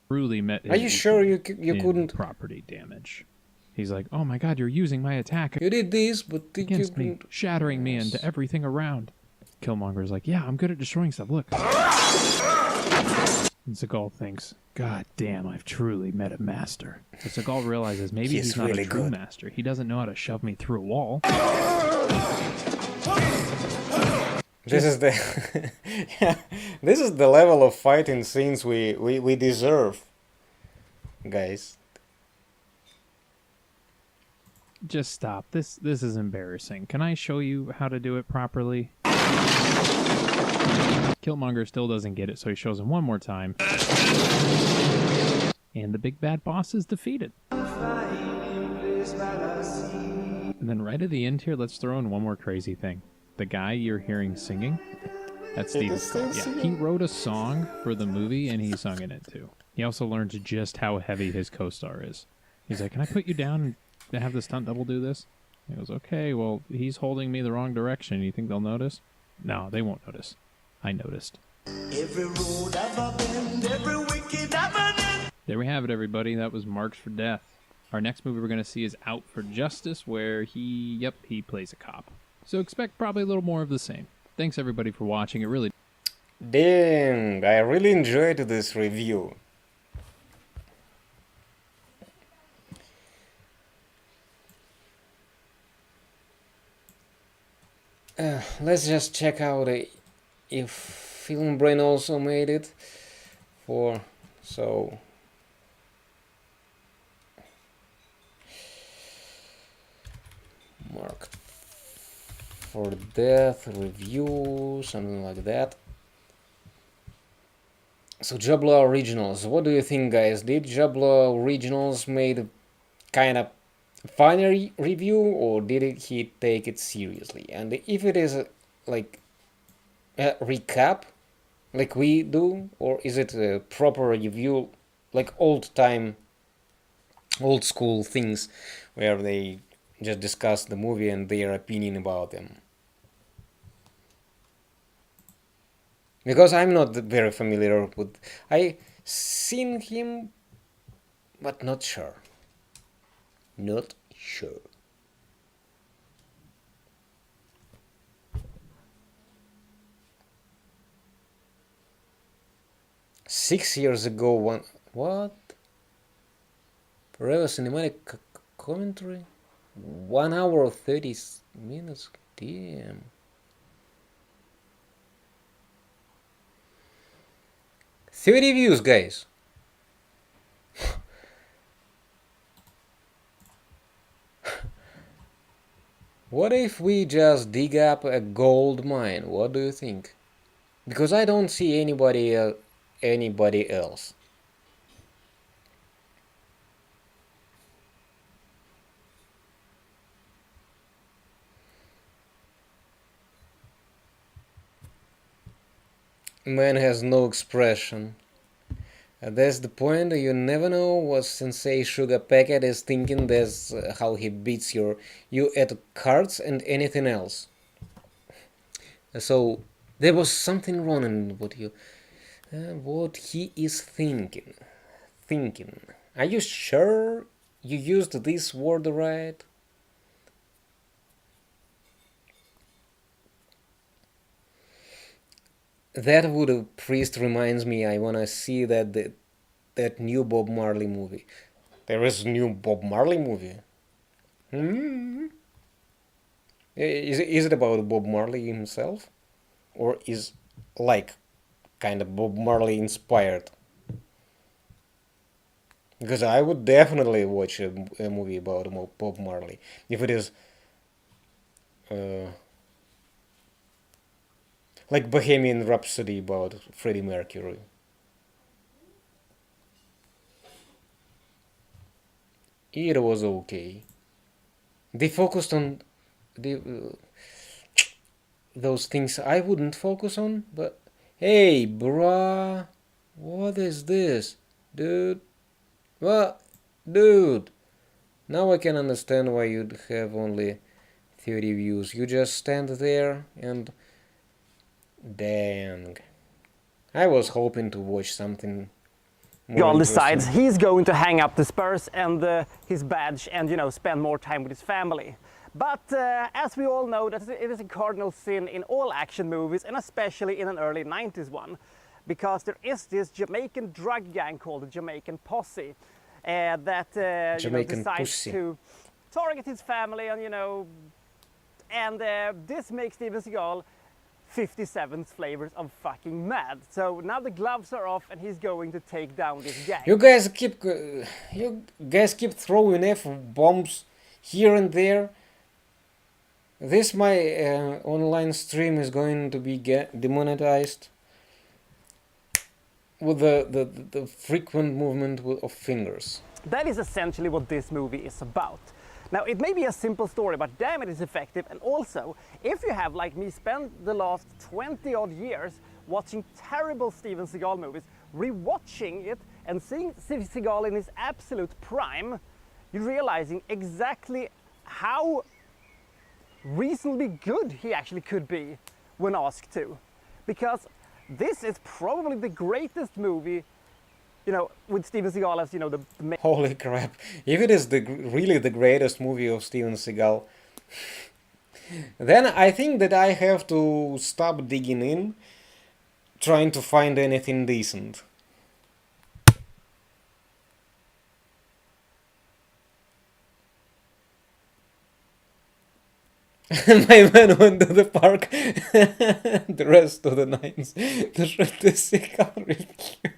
Truly met his Are you sure you couldn't... property damage. He's like, oh my god, you're using my attack You did this, but against me, shattering me into everything around. Killmonger's like, yeah, I'm good at destroying stuff, look. And Seagal thinks, god damn, I've truly met a master. But Seagal realizes maybe he's not really a true master. He doesn't know how to shove me through a wall. This is the yeah, this is the level of fighting scenes we deserve, guys. Just stop. This is embarrassing. Can I show you how to do it properly? Killmonger still doesn't get it, so he shows him one more time. And the big bad boss is defeated. And then right at the end here, let's throw in one more crazy thing. The guy you're hearing singing, that's Steven Seagal. Yeah, he wrote a song for the movie, and he sung in it too. He also learned just how heavy his co-star is. He's like, can I put you down and have the stunt double do this? He goes, okay, well, he's holding me the wrong direction. You think they'll notice? No, they won't notice. I noticed. Every road ever been, every wicked ever done. There we have it, everybody. That was Marked for Death. Our next movie we're going to see is Out for Justice, where he plays a cop. So expect probably a little more of the same. Thanks, everybody, for watching. It really... Dang, I really enjoyed this review. Let's just check out if Film Brain also made it so Marked for Death review, something like that. So Jabla Originals, what do you think, guys? Did Jabla Originals made kind of funny review, or did he take it seriously? And if it is like a recap, like we do, or is it a proper review, like old school things, where they just discuss the movie and their opinion about them? Because I'm not very familiar with. I seen him, but not sure. Not sure. $6 years ago, one what? Forever cinematic commentary, 1 hour 30 minutes. Damn. 30 views, guys. What if we just dig up a gold mine? What do you think? Because I don't see anybody else. Man has no expression. That's the point. You never know what Sensei Sugar Packet is thinking. That's how he beats you at cards and anything else. So there was something wrong in what he is thinking. Thinking. Are you sure you used this word right? That Voodoo Priest reminds me. I wanna see that new Bob Marley movie. There is a new Bob Marley movie. Is it about Bob Marley himself, or is like kind of Bob Marley inspired? Because I would definitely watch a movie about Bob Marley if it is uh, like Bohemian Rhapsody about Freddie Mercury. It was okay. They focused on those things I wouldn't focus on, but hey, bruh, what is this, dude? What, dude? Now I can understand why you'd have only 30 views. You just stand there and dang. I was hoping to watch something more Seagal interesting. decides he's going to hang up the spurs and his badge and, you know, spend more time with his family. But as we all know, that it is a cardinal sin in all action movies, and especially in an early 90s one, because there is this Jamaican drug gang called the Jamaican Posse that decides Pussy. to target his family, and this makes Steven Seagal 57 flavors of fucking mad. So now the gloves are off and he's going to take down this gang. You guys keep throwing F bombs here and there. This my online stream is going to be demonetized with the frequent movement of fingers. That is essentially what this movie is about. Now, it may be a simple story, but damn it is effective. And also, if you have, like me, spent the last 20 odd years watching terrible Steven Seagal movies, rewatching it and seeing Steven Seagal in his absolute prime, you're realizing exactly how reasonably good he actually could be when asked to. Because this is probably the greatest movie, with Steven Seagal as, the main. Holy crap. If it is really the greatest movie of Steven Seagal, then I think that I have to stop digging in, trying to find anything decent. My man went to the park the rest of the nights to shoot the Seagal review.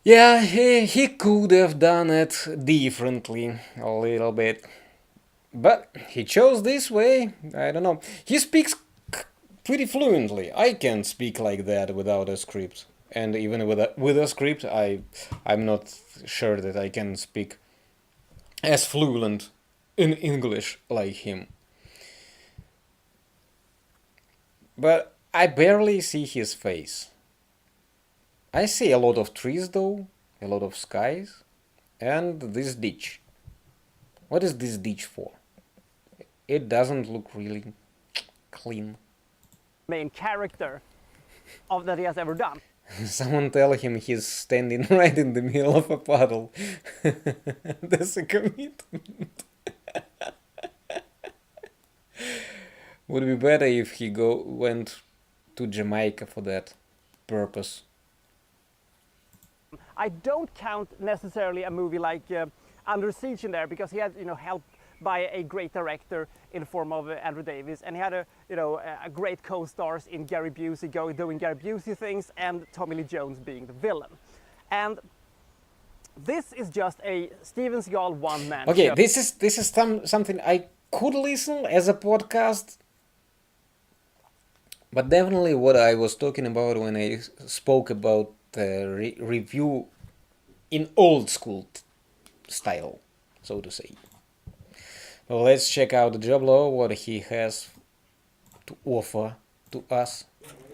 Yeah, he could have done it differently a little bit. But he chose this way. I don't know. He speaks pretty fluently. I can't speak like that without a script. And even with a script, I'm not sure that I can speak as fluent in English like him. But I barely see his face. I see a lot of trees though, a lot of skies, and this ditch. What is this ditch for? It doesn't look really clean. Main character of that he has ever done. Someone tell him he's standing right in the middle of a puddle. That's a commitment. Would be better if he went to Jamaica for that purpose. I don't count necessarily a movie like Under Siege in there because he had, help by a great director in the form of Andrew Davis, and he had a great co-stars in Gary Busey doing Gary Busey things, and Tommy Lee Jones being the villain. And this is just a Steven Seagal one-man Okay, show. this is something I could listen as a podcast, but definitely what I was talking about when I spoke about the review in old school style, so to say. So let's check out Jablo, what he has to offer to us.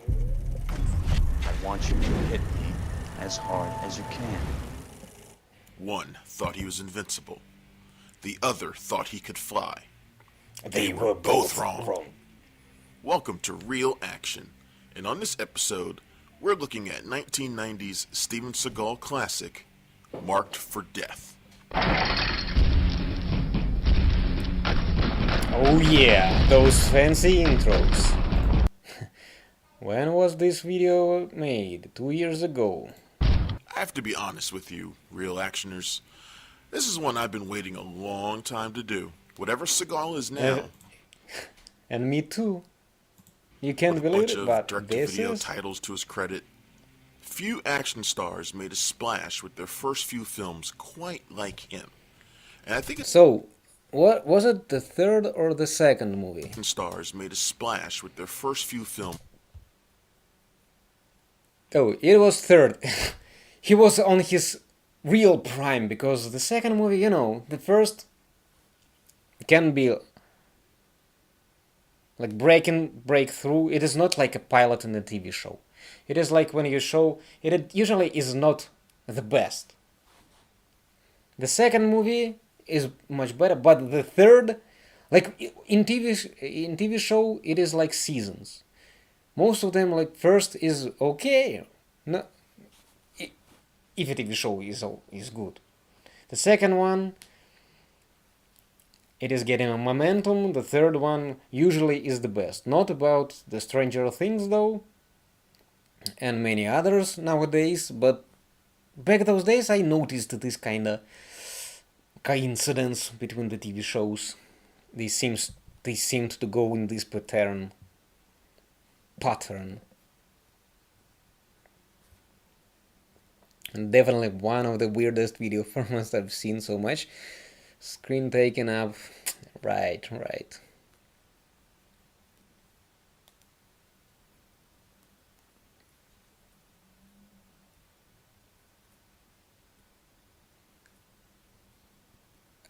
I want you to hit me as hard as you can. One thought he was invincible. The other thought he could fly. They were both wrong. Welcome to Real Action. And on this episode, we're looking at 1990's Steven Seagal classic, Marked for Death. Oh yeah, those fancy intros. When was this video made? 2 years ago. I have to be honest with you, Real Actioners. This is one I've been waiting a long time to do. Whatever Seagal is now. And me too. You can't believe it, but this direct-to-video is... titles to his credit. Few action stars made a splash with their first few films quite like him. And I think it's... So, what was it, the third or the second movie? Stars made a splash with their first few films. Oh, it was third. He was on his real prime, because the second movie, the first can be like breakthrough. It is not like a pilot in a TV show. It is like when you show, it usually is not the best. The second movie is much better, but the third, like in TV show, it is like seasons. Most of them, like first is okay, no, if a TV show is good. The second one, it is getting a momentum. The third one usually is the best. Not about the Stranger Things though, and many others nowadays, but back those days I noticed this kind of coincidence between the TV shows. They seemed to go in this pattern. And definitely one of the weirdest video formats I've seen so much. Screen taken up. Right.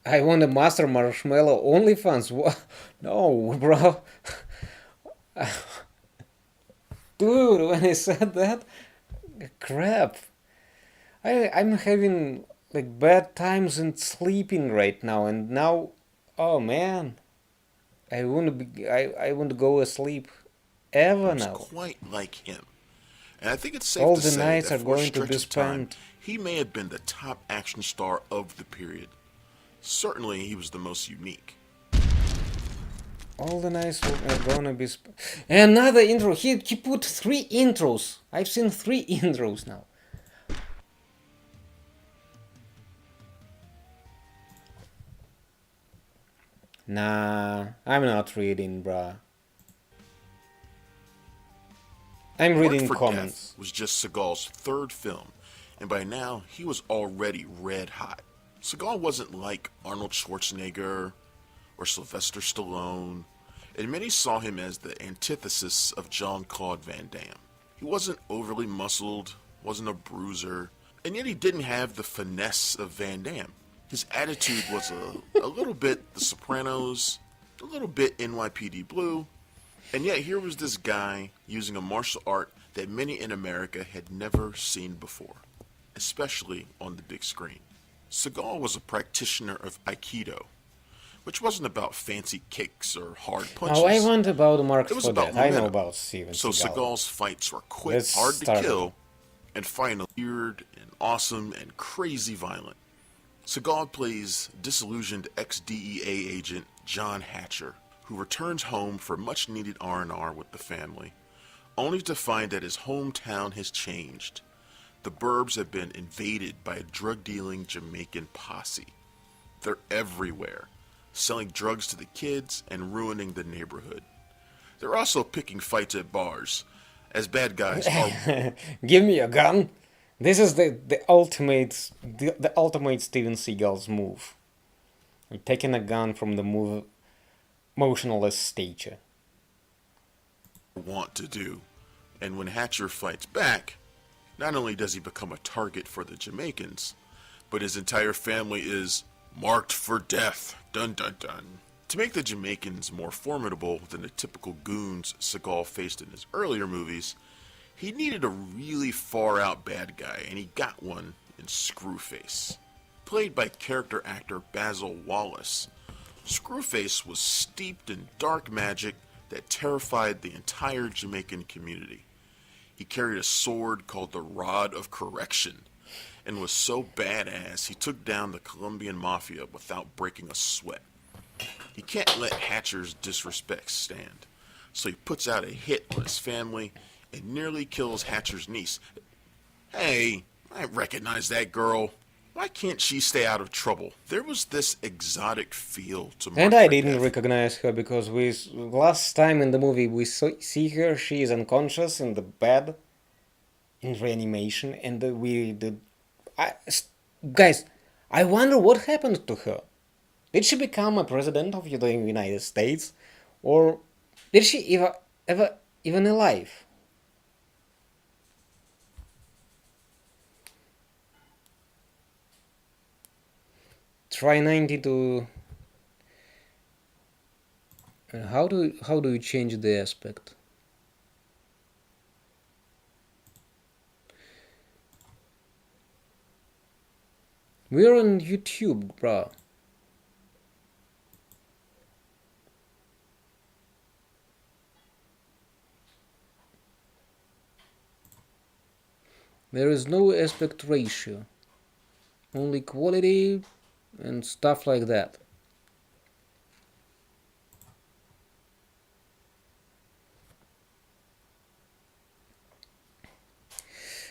I want a Master Marshmallow OnlyFans. What? No, bro. Dude, when I said that, crap. I'm having like bad times and sleeping right now, and now, oh man, I won't go asleep ever now. Quite like him. And I think it's safe All to the say nights that are for a going to stretch be of time, spent. he may have been the top action star of the period. Certainly, he was the most unique. All the nights are gonna be another intro. He put 3 intros. I've seen 3 intros now. Nah, I'm not reading, bruh. I'm reading Marked for comments. Death was just Seagal's third film, and by now he was already red hot. Seagal wasn't like Arnold Schwarzenegger or Sylvester Stallone, and many saw him as the antithesis of Jean-Claude Van Damme. He wasn't overly muscled, wasn't a bruiser, and yet he didn't have the finesse of Van Damme. His attitude was a little bit The Sopranos, a little bit NYPD Blue, and yet here was this guy using a martial art that many in America had never seen before, especially on the big screen. Seagal was a practitioner of Aikido, which wasn't about fancy kicks or hard punches. Oh, I want about Mark It was for about that. I know momentum. about Steven So Seagal. Seagal's fights were quick, Let's hard to start kill, and finally weird and awesome and crazy violent. Seagal plays disillusioned ex-DEA agent John Hatcher, who returns home for much-needed R&R with the family, only to find that his hometown has changed. The burbs have been invaded by a drug-dealing Jamaican posse. They're everywhere, selling drugs to the kids and ruining the neighborhood. They're also picking fights at bars, as bad guys are. Give me a gun. This is the ultimate Steven Seagal's move. Taking a gun from the motionless statue. Want to do. And when Hatcher fights back, not only does he become a target for the Jamaicans, but his entire family is marked for death. Dun dun dun. To make the Jamaicans more formidable than the typical goons Seagal faced in his earlier movies, he needed a really far-out bad guy, and he got one in Screwface. Played by character actor Basil Wallace, Screwface was steeped in dark magic that terrified the entire Jamaican community. He carried a sword called the Rod of Correction, and was so badass he took down the Colombian mafia without breaking a sweat. He can't let Hatcher's disrespect stand, so he puts out a hit on his family and nearly kills Hatcher's niece. Hey, I recognize that girl. Why can't she stay out of trouble? There was this exotic feel to Mark And I for didn't Death. recognize her because last time in the movie we see her, she is unconscious in the bed, in reanimation, and guys, I wonder what happened to her. Did she become a president of the United States, or did she ever even alive? Try 90 to. How do you change the aspect? We're on YouTube, bruh. There is no aspect ratio, only quality and stuff like that.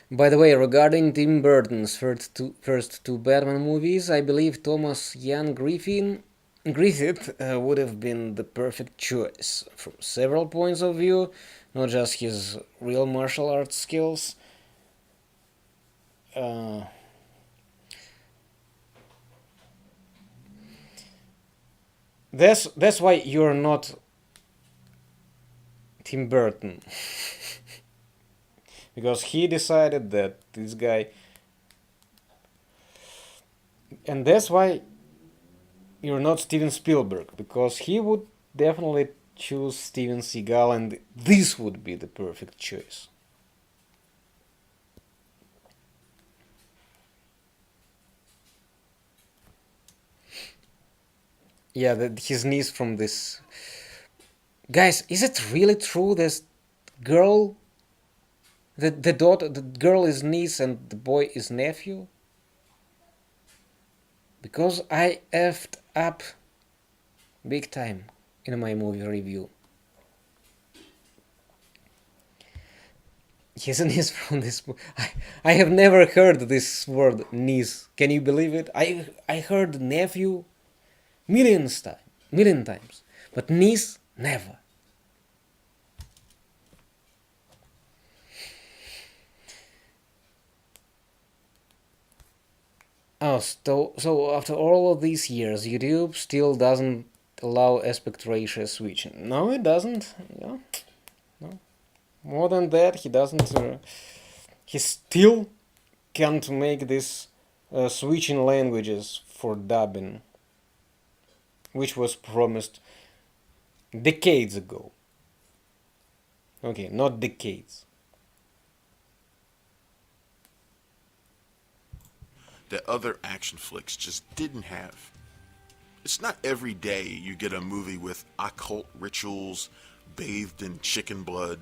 By the way, regarding Tim Burton's first two Batman movies, I believe Thomas Ian Griffith would have been the perfect choice from several points of view, not just his real martial arts skills. That's why you're not Tim Burton. Because he decided that this guy, and that's why you're not Steven Spielberg, because he would definitely choose Steven Seagal, and this would be the perfect choice. Yeah, his niece from this. Guys, is it really true this girl? The girl is niece and the boy is nephew? Because I effed up big time in my movie review. His niece from this. I have never heard this word niece. Can you believe it? I heard nephew million times, but niece never. Oh, so after all of these years, YouTube still doesn't allow aspect ratio switching. No, it doesn't. Yeah, no. More than that, he doesn't. He still can't make this switching languages for dubbing, which was promised decades ago. Okay, not decades. That other action flicks just didn't have. It's not every day you get a movie with occult rituals, bathed in chicken blood,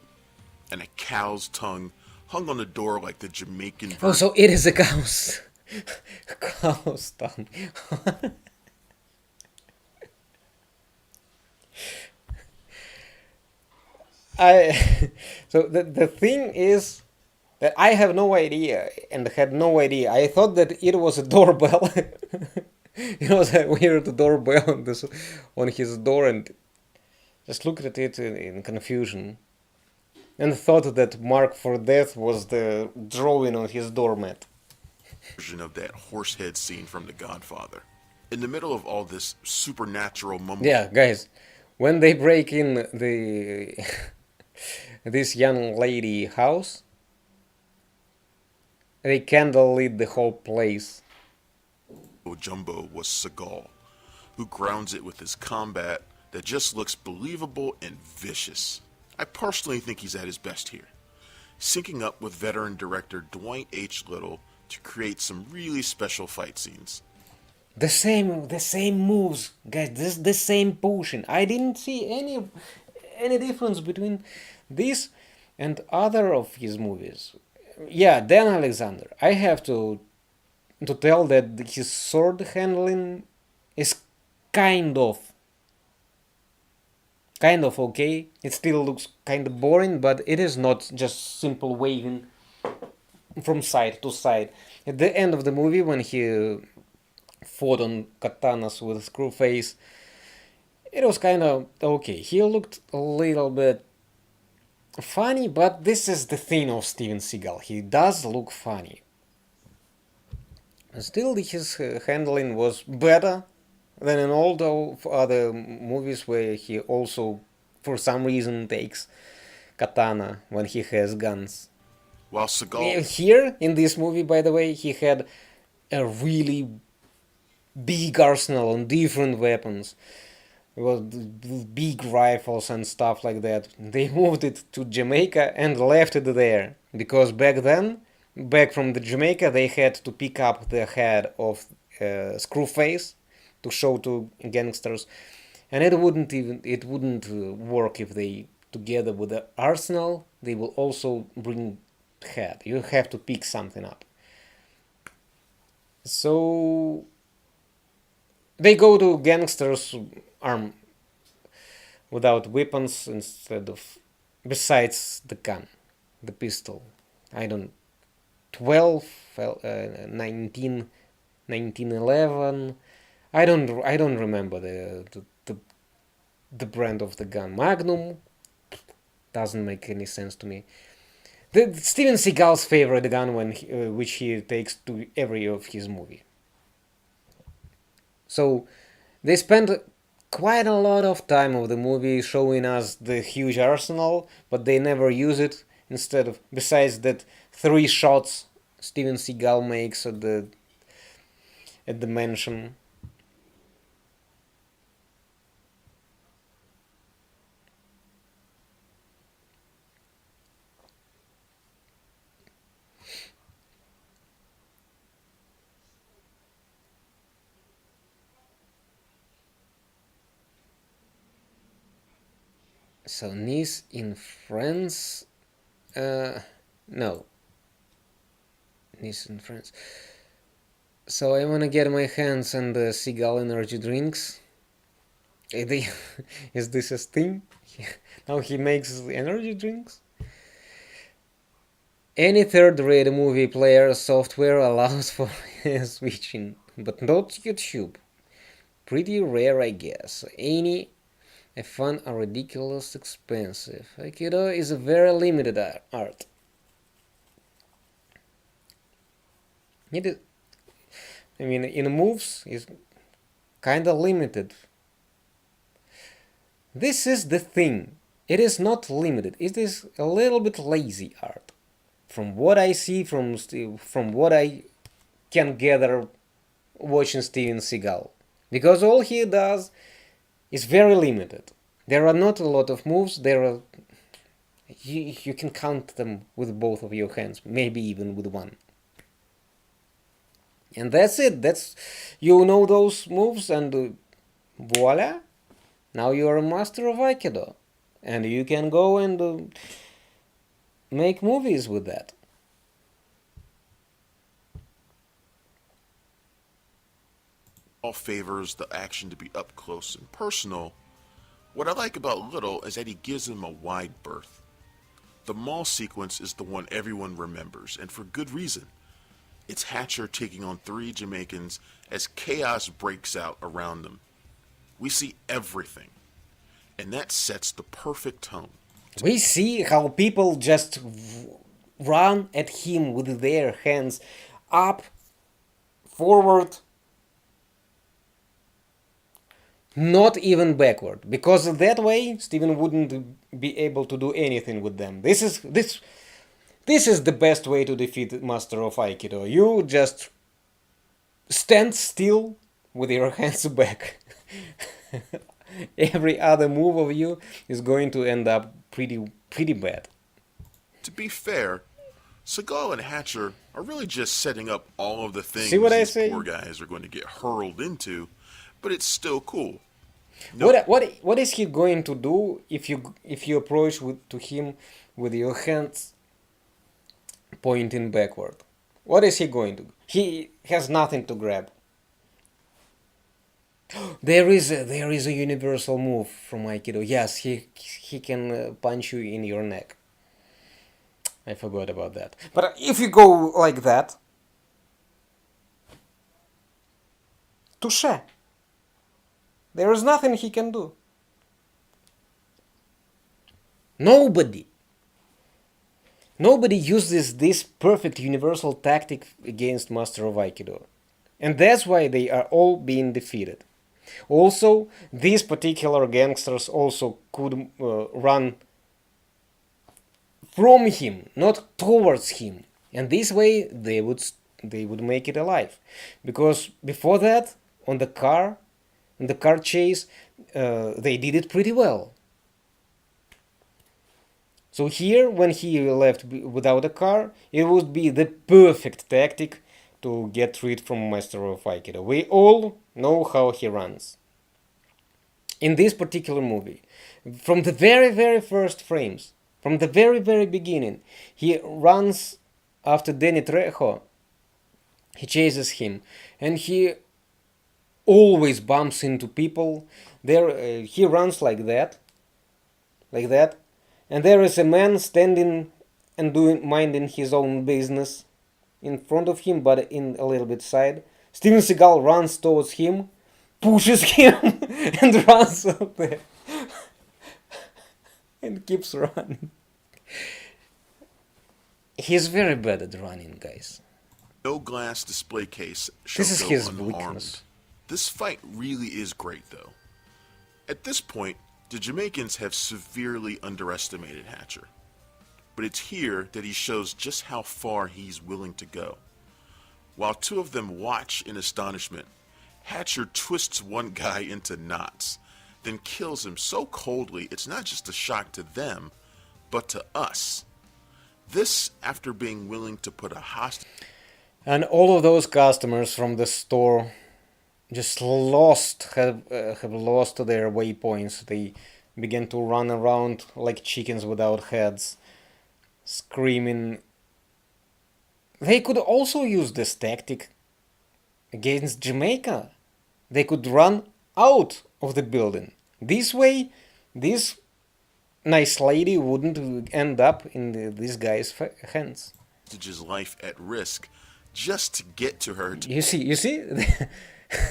and a cow's tongue hung on the door like the Jamaican version. Oh, so it is a cow's cow's tongue. I so the thing is that I have no idea and had no idea. I thought that it was a doorbell. It was a weird doorbell on his door, and just looked at it in confusion and thought that Mark for Death was the drawing on his doormat. Version of that horsehead scene from The Godfather. In the middle of all this supernatural mumble. Yeah, guys, when they break in the this young lady house, they candlelit the whole place. Jumbo was Seagal, who grounds it with his combat that just looks believable and vicious. I personally think he's at his best here, syncing up with veteran director Dwight H. Little to create some really special fight scenes. The same moves, guys. The same pushing. I didn't see any difference between this and other of his movies. Yeah, Dan Alexander. I have to tell that his sword handling is kind of okay. It still looks kind of boring, but it is not just simple waving from side to side. At the end of the movie, when he fought on katanas with Screwface, it was kind of okay. He looked a little bit funny, but this is the thing of Steven Seagal. He does look funny. Still, his handling was better than in all the other movies where he also, for some reason, takes katana when he has guns. While Seagal... Here, in this movie, by the way, he had a really big arsenal on different weapons. It was big rifles and stuff like that. They moved it to Jamaica and left it there. Because back then, back from the Jamaica, they had to pick up the head of Screwface to show to gangsters, and it wouldn't work if they, together with the arsenal, they will also bring head. You have to pick something up. So they go to gangsters armed without weapons instead of, besides the gun, the pistol. I don't 12, 19, 1911. I don't remember the brand of the gun. Magnum doesn't make any sense to me. The Steven Seagal's favorite gun which he takes to every of his movie. So they spent quite a lot of time of the movie showing us the huge arsenal, but they never use it. Instead of, besides that 3 shots Steven Seagal makes at the mansion. So Nice in France? No. Nice in France. So I wanna get my hands on the Seagal energy drinks. Is this a thing? Now he makes energy drinks? Any third-rate movie player software allows for switching, but not YouTube. Pretty rare, I guess. Any a fun or ridiculous expensive. Aikido is a very limited art. I mean, in moves is kind of limited. This is the thing. It is not limited. It is a little bit lazy art. From what I see, from what I can gather watching Steven Seagal. Because all he does is very limited. There are not a lot of moves. There are you can count them with both of your hands, maybe even with one. And that's it. That's you know those moves, and voila, now you are a master of Aikido, and you can go and make movies with that. All favors the action to be up close and personal. What I like about Little is that he gives him a wide berth. The mall sequence is the one everyone remembers, and for good reason. It's Hatcher taking on 3 Jamaicans as chaos breaks out around them. We see everything, and that sets the perfect tone. We see how people just run at him with their hands up, forward, not even backward, because that way Steven wouldn't be able to do anything with them. This is the best way to defeat Master of Aikido. You just stand still with your hands back. Every other move of you is going to end up pretty bad. To be fair, Seagal and Hatcher are really just setting up all of the things See what I these say? poor guys are going to get hurled into, but it's still cool. What is he going to do if you approach to him with your hands pointing backward? What is he going to do? He has nothing to grab. There is a universal move from Aikido. Yes, he can punch you in your neck. I forgot about that. But if you go like that, touche. There is nothing he can do. Nobody uses this perfect universal tactic against Master of Aikido. And that's why they are all being defeated. Also, these particular gangsters also could run from him, not towards him. And this way they would make it alive. Because before that, on the car chase, they did it pretty well. So here, when he left without a car, it would be the perfect tactic to get rid from Master of Aikido. We all know how he runs. In this particular movie, from the very, very first frames, from the very, very beginning, he runs after Danny Trejo. He chases him, and he always bumps into people. There, he runs like that, and there is a man standing and minding his own business in front of him, but in a little bit side. Steven Seagal runs towards him, pushes him, and runs up there, and keeps running. He's very bad at running, guys. No glass display case shall This is go his unharmed. weakness. This fight really is great, though. At this point, the Jamaicans have severely underestimated Hatcher. But it's here that he shows just how far he's willing to go. While 2 of them watch in astonishment, Hatcher twists one guy into knots, then kills him so coldly it's not just a shock to them, but to us. This after being willing to put a hostage. And all of those customers from the store just have lost their waypoints. They began to run around like chickens without heads, screaming. They could also use this tactic against Jamaica. They could run out of the building. This way, this nice lady wouldn't end up in this guy's hands. His life at risk just to get to her. You see,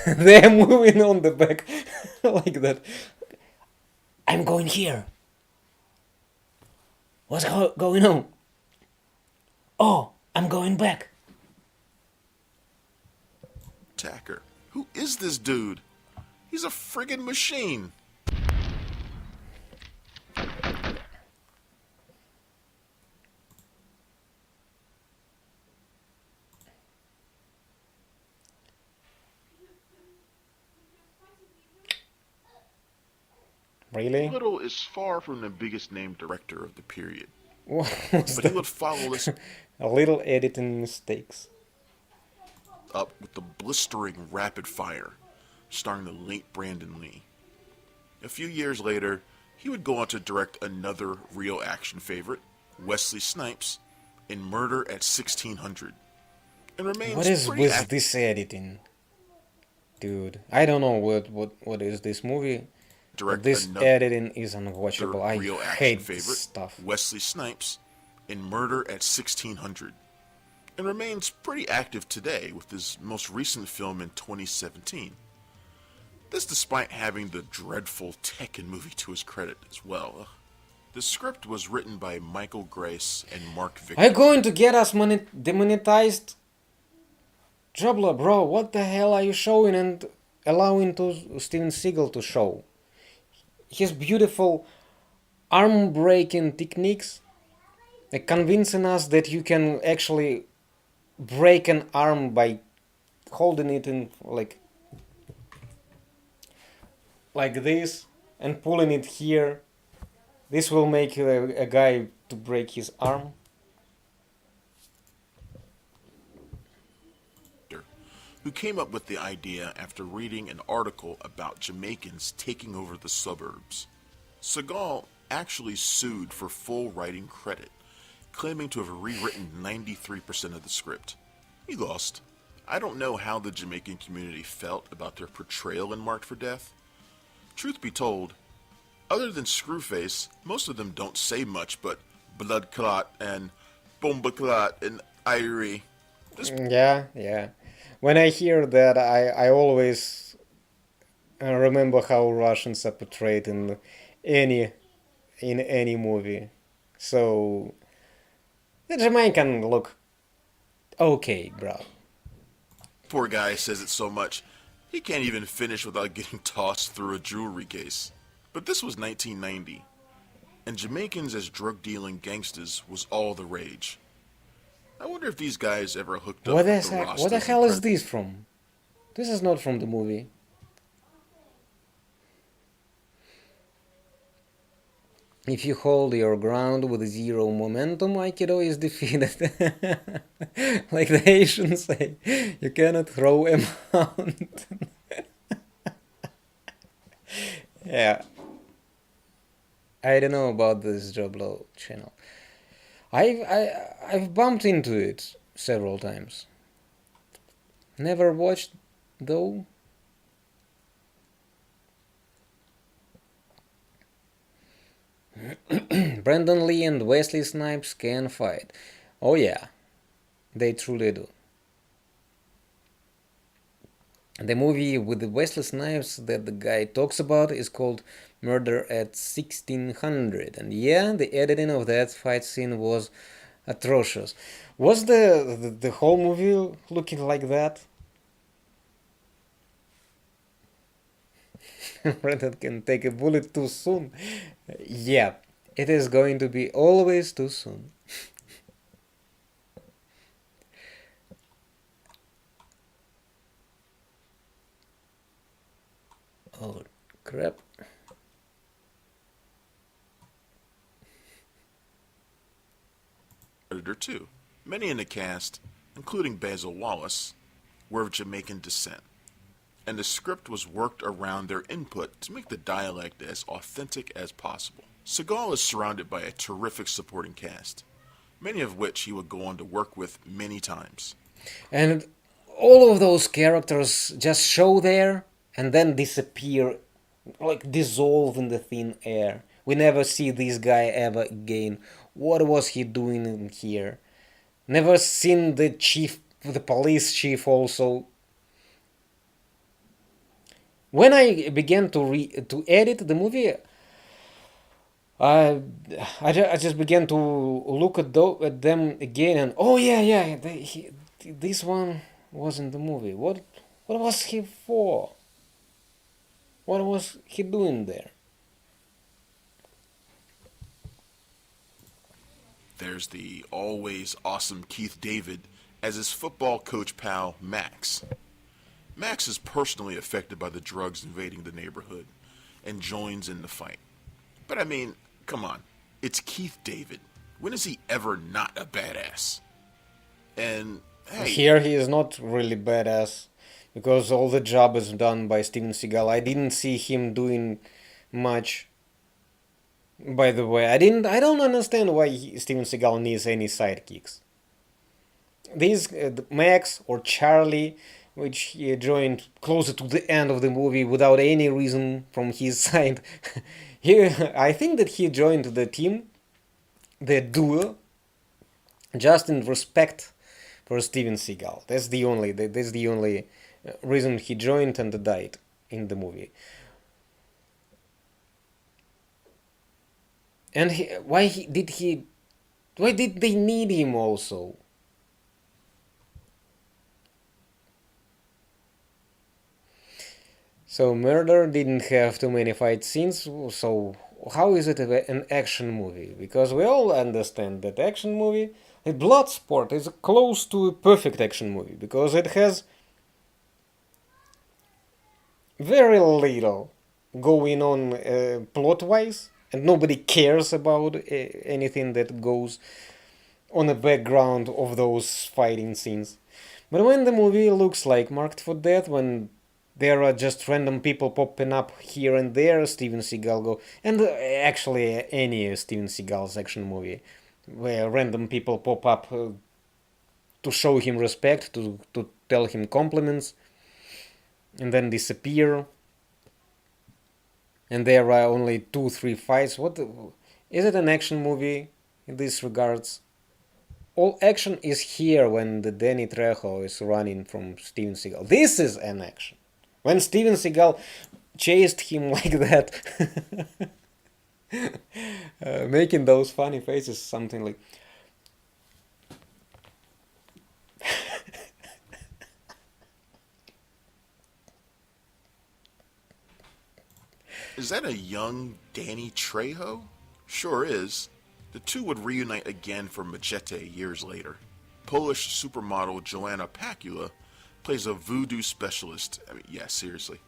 they're moving on the back like that. I'm going here. What's going on? Oh, I'm going back. attacker. Who is this dude? He's a friggin' machine. Really? Little is far from the biggest name director of the period. What was But he that? would follow this A little editing mistakes. up with the blistering Rapid Fire, starring the late Brandon Lee. A few years later, he would go on to direct another real action favorite, Wesley Snipes, in Murder at 1600, and remains What is pretty with active. this editing? Dude, I don't know what is this movie. But Direct this another editing is unwatchable. I real action hate favorite, this stuff. Wesley Snipes, in Murder at 1600, and remains pretty active today with his most recent film in 2017. This despite having the dreadful Tekken movie to his credit as well. The script was written by Michael Grace and Mark Victor. Are you going to get us demonetized? Jobla, bro, what the hell are you showing and allowing to Steven Seagal to show? His beautiful arm-breaking techniques, convincing us that you can actually break an arm by holding it in like this and pulling it here. This will make a guy to break his arm. Who came up with the idea after reading an article about Jamaicans taking over the suburbs. Seagal actually sued for full writing credit, claiming to have rewritten 93% of the script. He lost. I don't know how the Jamaican community felt about their portrayal in Marked for Death. Truth be told, other than Screwface, most of them don't say much but blood clot and bomba clot and Irie. Yeah. When I hear that, I always remember how Russians are portrayed in any movie. So the Jamaican look okay, bro. Poor guy says it so much, he can't even finish without getting tossed through a jewelry case. But this was 1990, and Jamaicans as drug-dealing gangsters was all the rage. I wonder if these guys ever hooked up What with the the heck? What the Rastas hell in is this from? This is not from the movie. If you hold your ground with zero momentum, Aikido is defeated. Like the Asians say, you cannot throw a mountain. Yeah. I don't know about this Joblo channel. I've bumped into it several times. Never watched though. Brandon Lee and Wesley Snipes can fight. Oh yeah, they truly do. The movie with the Wesley Snipes that the guy talks about is called Murder at 1600, and yeah, the editing of that fight scene was atrocious. Was the whole movie looking like that? Brandon can take a bullet too soon. Yeah, it is going to be always too soon. Oh crap. Predator 2. Many in the cast, including Basil Wallace, were of Jamaican descent, and the script was worked around their input to make the dialect as authentic as possible. Seagal is surrounded by a terrific supporting cast, many of which he would go on to work with many times. And all of those characters just show there and then disappear, like dissolve in the thin air. We never see this guy ever again. What was he doing in here? Never seen the chief, the police chief also. When I began to edit the movie, I just began to look at them again, and oh yeah, this one was in the movie. What What was he for? What was he doing there? There's the always awesome Keith David as his football coach pal, Max. Max is personally affected by the drugs invading the neighborhood and joins in the fight. But I mean, come on, it's Keith David. When is he ever not a badass? And hey, here he is not really badass because all the job is done by Steven Seagal. I didn't see him doing much. By the way, I don't understand why Steven Seagal needs any sidekicks. These Max or Charlie, which he joined closer to the end of the movie without any reason from his side. I think that he joined the team, the duo, just in respect for Steven Seagal. That's the only reason he joined and died in the movie. And why did they need him also? So Murder didn't have too many fight scenes, so how is it an action movie? Because we all understand that action movie, a Bloodsport, is close to a perfect action movie because it has very little going on plot-wise, and nobody cares about anything that goes on the background of those fighting scenes. But when the movie looks like Marked for Death, when there are just random people popping up here and there, Steven Seagal go, and actually any Steven Seagal's action movie, where random people pop up to show him respect, to tell him compliments, and then disappear. And there are only 2-3 fights. What is it an action movie in this regards? All action is here when the Danny Trejo is running from Steven Seagal. This is an action. When Steven Seagal chased him like that, making those funny faces, something like. is that a young Danny Trejo? Sure is. The two would reunite again for Machete years later. Polish supermodel Joanna Pacula plays a voodoo specialist, yeah, seriously,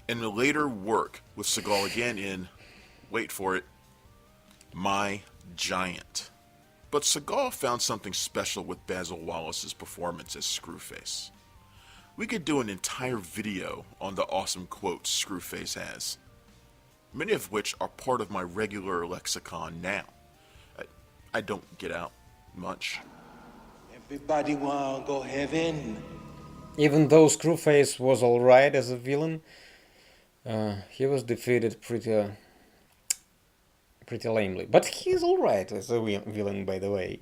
and will later work with Seagal again in, wait for it, My Giant. But Seagal found something special with Basil Wallace's performance as Screwface. We could do an entire video on the awesome quotes Screwface has, many of which are part of my regular lexicon now. I don't get out much. Everybody wanna go heaven. Even though Screwface was alright as a villain, he was defeated pretty lamely. But he's alright as a villain, by the way.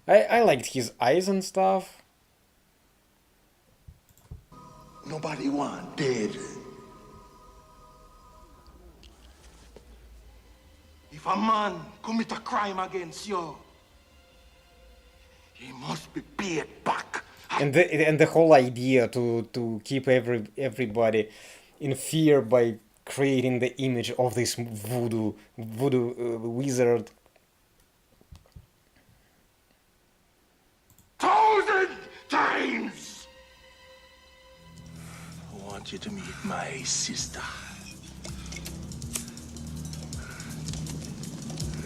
I liked his eyes and stuff. Nobody want dead. If a man commit a crime against you, he must be paid back. And the whole idea to keep everybody in fear by creating the image of this voodoo wizard. 1,000 times! I want you to meet my sister.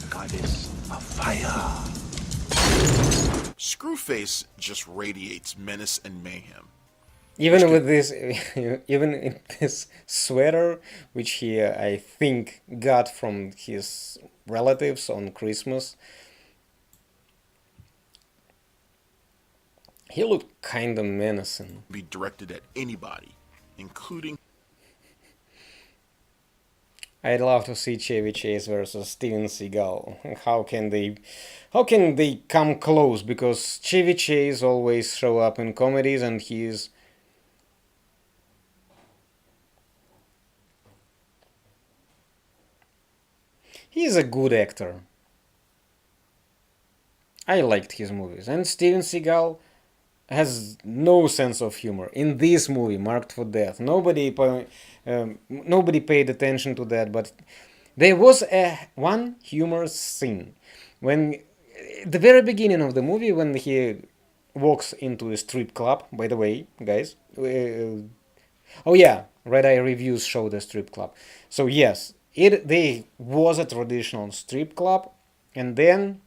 Goddess of fire. Screwface just radiates menace and mayhem. Even with this, even in this sweater, which he, I think, got from his relatives on Christmas, he looked kinda menacing. Be directed at anybody, including. I'd love to see Chevy Chase versus Steven Seagal. How can they come close? Because Chevy Chase always show up in comedies, and he's a good actor. I liked his movies, and Steven Seagal has no sense of humor. In this movie, Marked for Death, nobody paid attention to that, but there was one humorous scene when the very beginning of the movie, when he walks into a strip club. By the way, guys, oh yeah, Red Eye reviews show the strip club. So yes, they was a traditional strip club, and then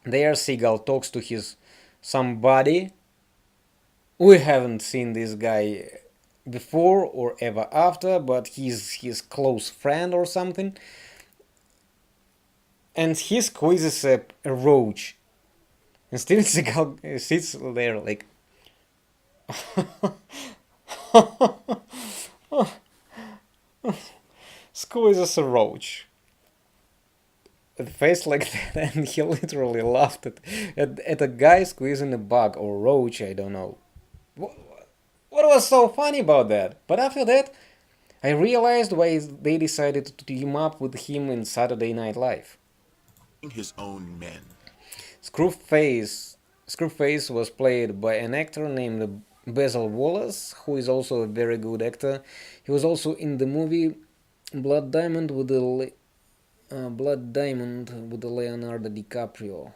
there Seagal talks to his somebody. We haven't seen this guy before or ever after, but he's his close friend or something. And he squeezes a roach. And Steven Seagal sits there like... squeezes a roach. A face like that, and he literally laughed at a guy squeezing a bug or roach, I don't know. What was so funny about that? But after that, I realized why they decided to team up with him in Saturday Night Live. His own men. Screwface was played by an actor named Basil Wallace, who is also a very good actor. He was also in the movie Blood Diamond with the Leonardo DiCaprio.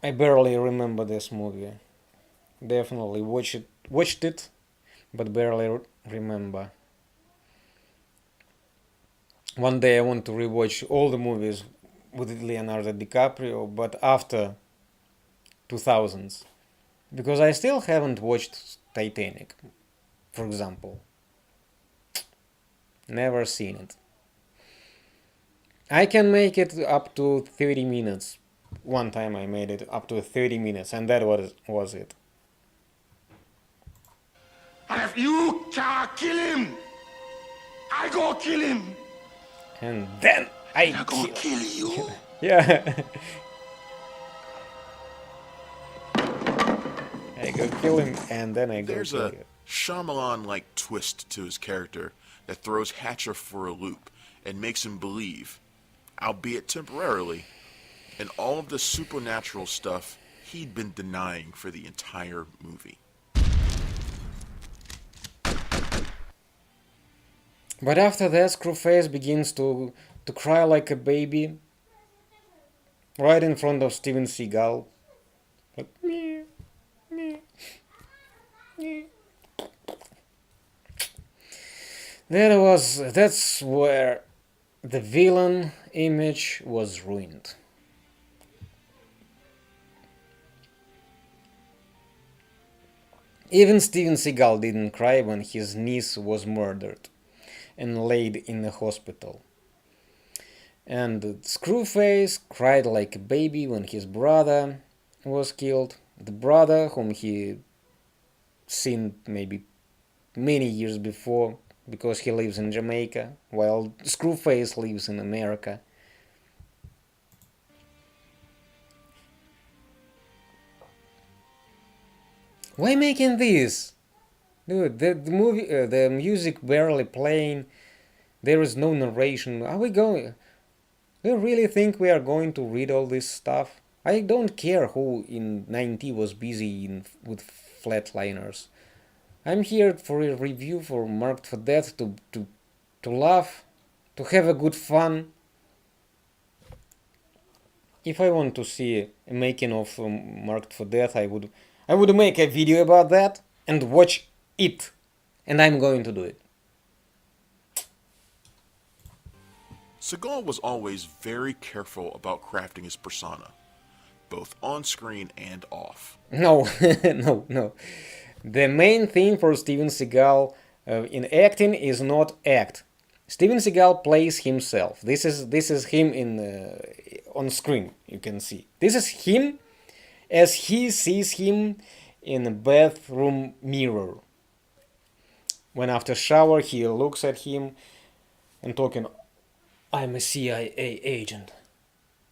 I barely remember this movie. Definitely watched it, but barely remember. One day I want to rewatch all the movies with Leonardo DiCaprio, but after 2000s, because I still haven't watched Titanic, for example. Never seen it. I can make it up to 30 minutes. One time I made it up to 30 minutes, and that was it. And if you can't kill him, I go kill him. And then I gonna kill you. Yeah. I go kill him, and then I go There's kill a you. Shyamalan-like twist to his character that throws Hatcher for a loop and makes him believe, albeit temporarily, in all of the supernatural stuff he'd been denying for the entire movie. But after that, Screwface begins to cry like a baby, right in front of Steven Seagal. Like, meh, meh, meh. That's where the villain image was ruined. Even Steven Seagal didn't cry when his niece was murdered and laid in the hospital. And Screwface cried like a baby when his brother was killed. The brother whom he seen maybe many years before, because he lives in Jamaica, while Screwface lives in America. Why making this? Dude, the movie, the music barely playing. There is no narration. Are we going? Do you really think we are going to read all this stuff? I don't care who in 90 was busy with flatliners. I'm here for a review for Marked for Death to laugh, to have a good fun. If I want to see a making of Marked for Death, I would make a video about that and watch it, and I'm going to do it. Seagal was always very careful about crafting his persona, both on screen and off. No, no. The main thing for Steven Seagal in acting is not act. Steven Seagal plays himself. This is him on screen. You can see. This is him as he sees him in a bathroom mirror. When after shower he looks at him and talking, "I'm a CIA agent.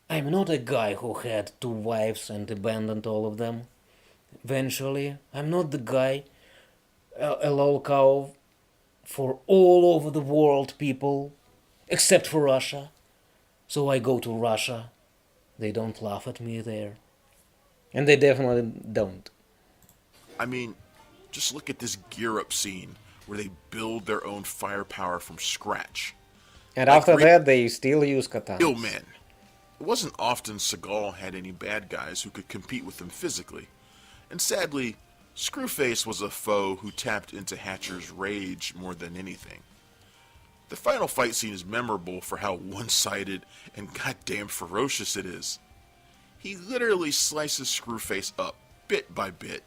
I'm not a guy who had 2 wives and abandoned all of them. Eventually, I'm not the guy, a lolcow for all over the world people, except for Russia. So I go to Russia. They don't laugh at me there." And they definitely don't. I mean, just look at this gear up scene where they build their own firepower from scratch. And Like after that, they still use katanas. real men. It wasn't often Seagal had any bad guys who could compete with him physically. And sadly, Screwface was a foe who tapped into Hatcher's rage more than anything. The final fight scene is memorable for how one-sided and goddamn ferocious it is. He literally slices Screwface up, bit by bit.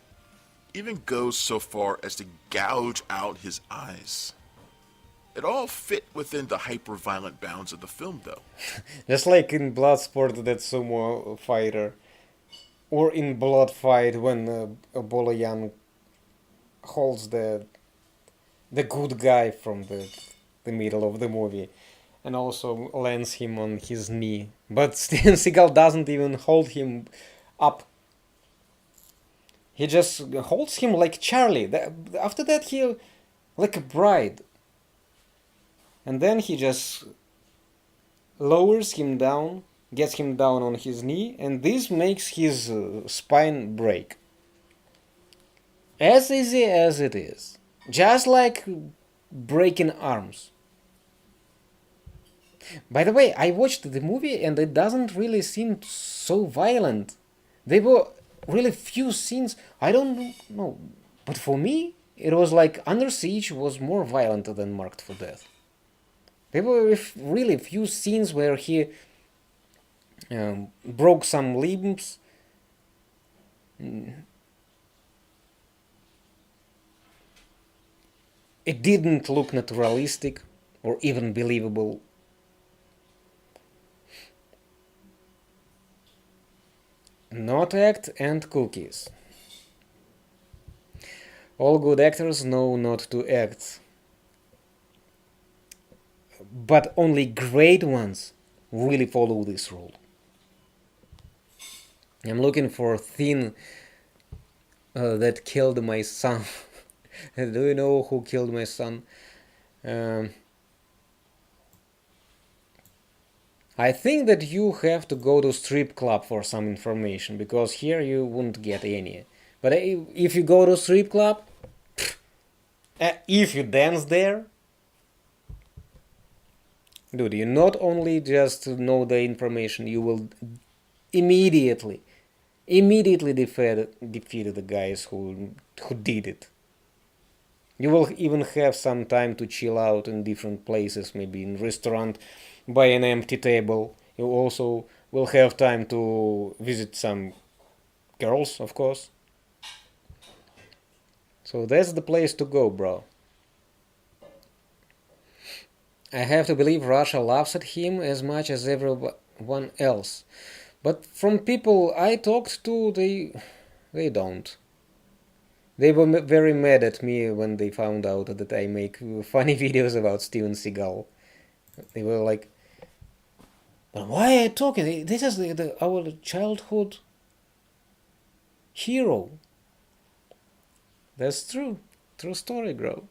Even goes so far as to gouge out his eyes. It all fit within the hyper-violent bounds of the film, though. Just like in Bloodsport, that sumo fighter. Or in Blood Fight, when Boloyan holds the good guy from the middle of the movie. And also lands him on his knee. But Steven Seagal doesn't even hold him up. He just holds him like Charlie. After that, he like a bride. And then he just lowers him down, gets him down on his knee, and this makes his spine break. As easy as it is. Just like breaking arms. By the way, I watched the movie and it doesn't really seem so violent. There were really few scenes, I don't know, but for me, it was like Under Siege was more violent than Marked for Death. There were really few scenes where he broke some limbs. It didn't look naturalistic or even believable. Not act and cookies. All good actors know not to act. But only great ones really follow this rule. I'm looking for Thin that killed my son. Do you know who killed my son? I think that you have to go to strip club for some information, because here you won't get any. But if you go to strip club, if you dance there, dude, you not only just know the information, you will immediately defeat the guys who did it. You will even have some time to chill out in different places, maybe in restaurant by an empty table. You also will have time to visit some girls, of course. So that's the place to go, bro. I have to believe Russia laughs at him as much as everyone else. But from people I talked to, they don't. They were very mad at me when they found out that I make funny videos about Steven Seagal. They were like, "But why are you talking? This is our childhood hero." That's true. True story, bro.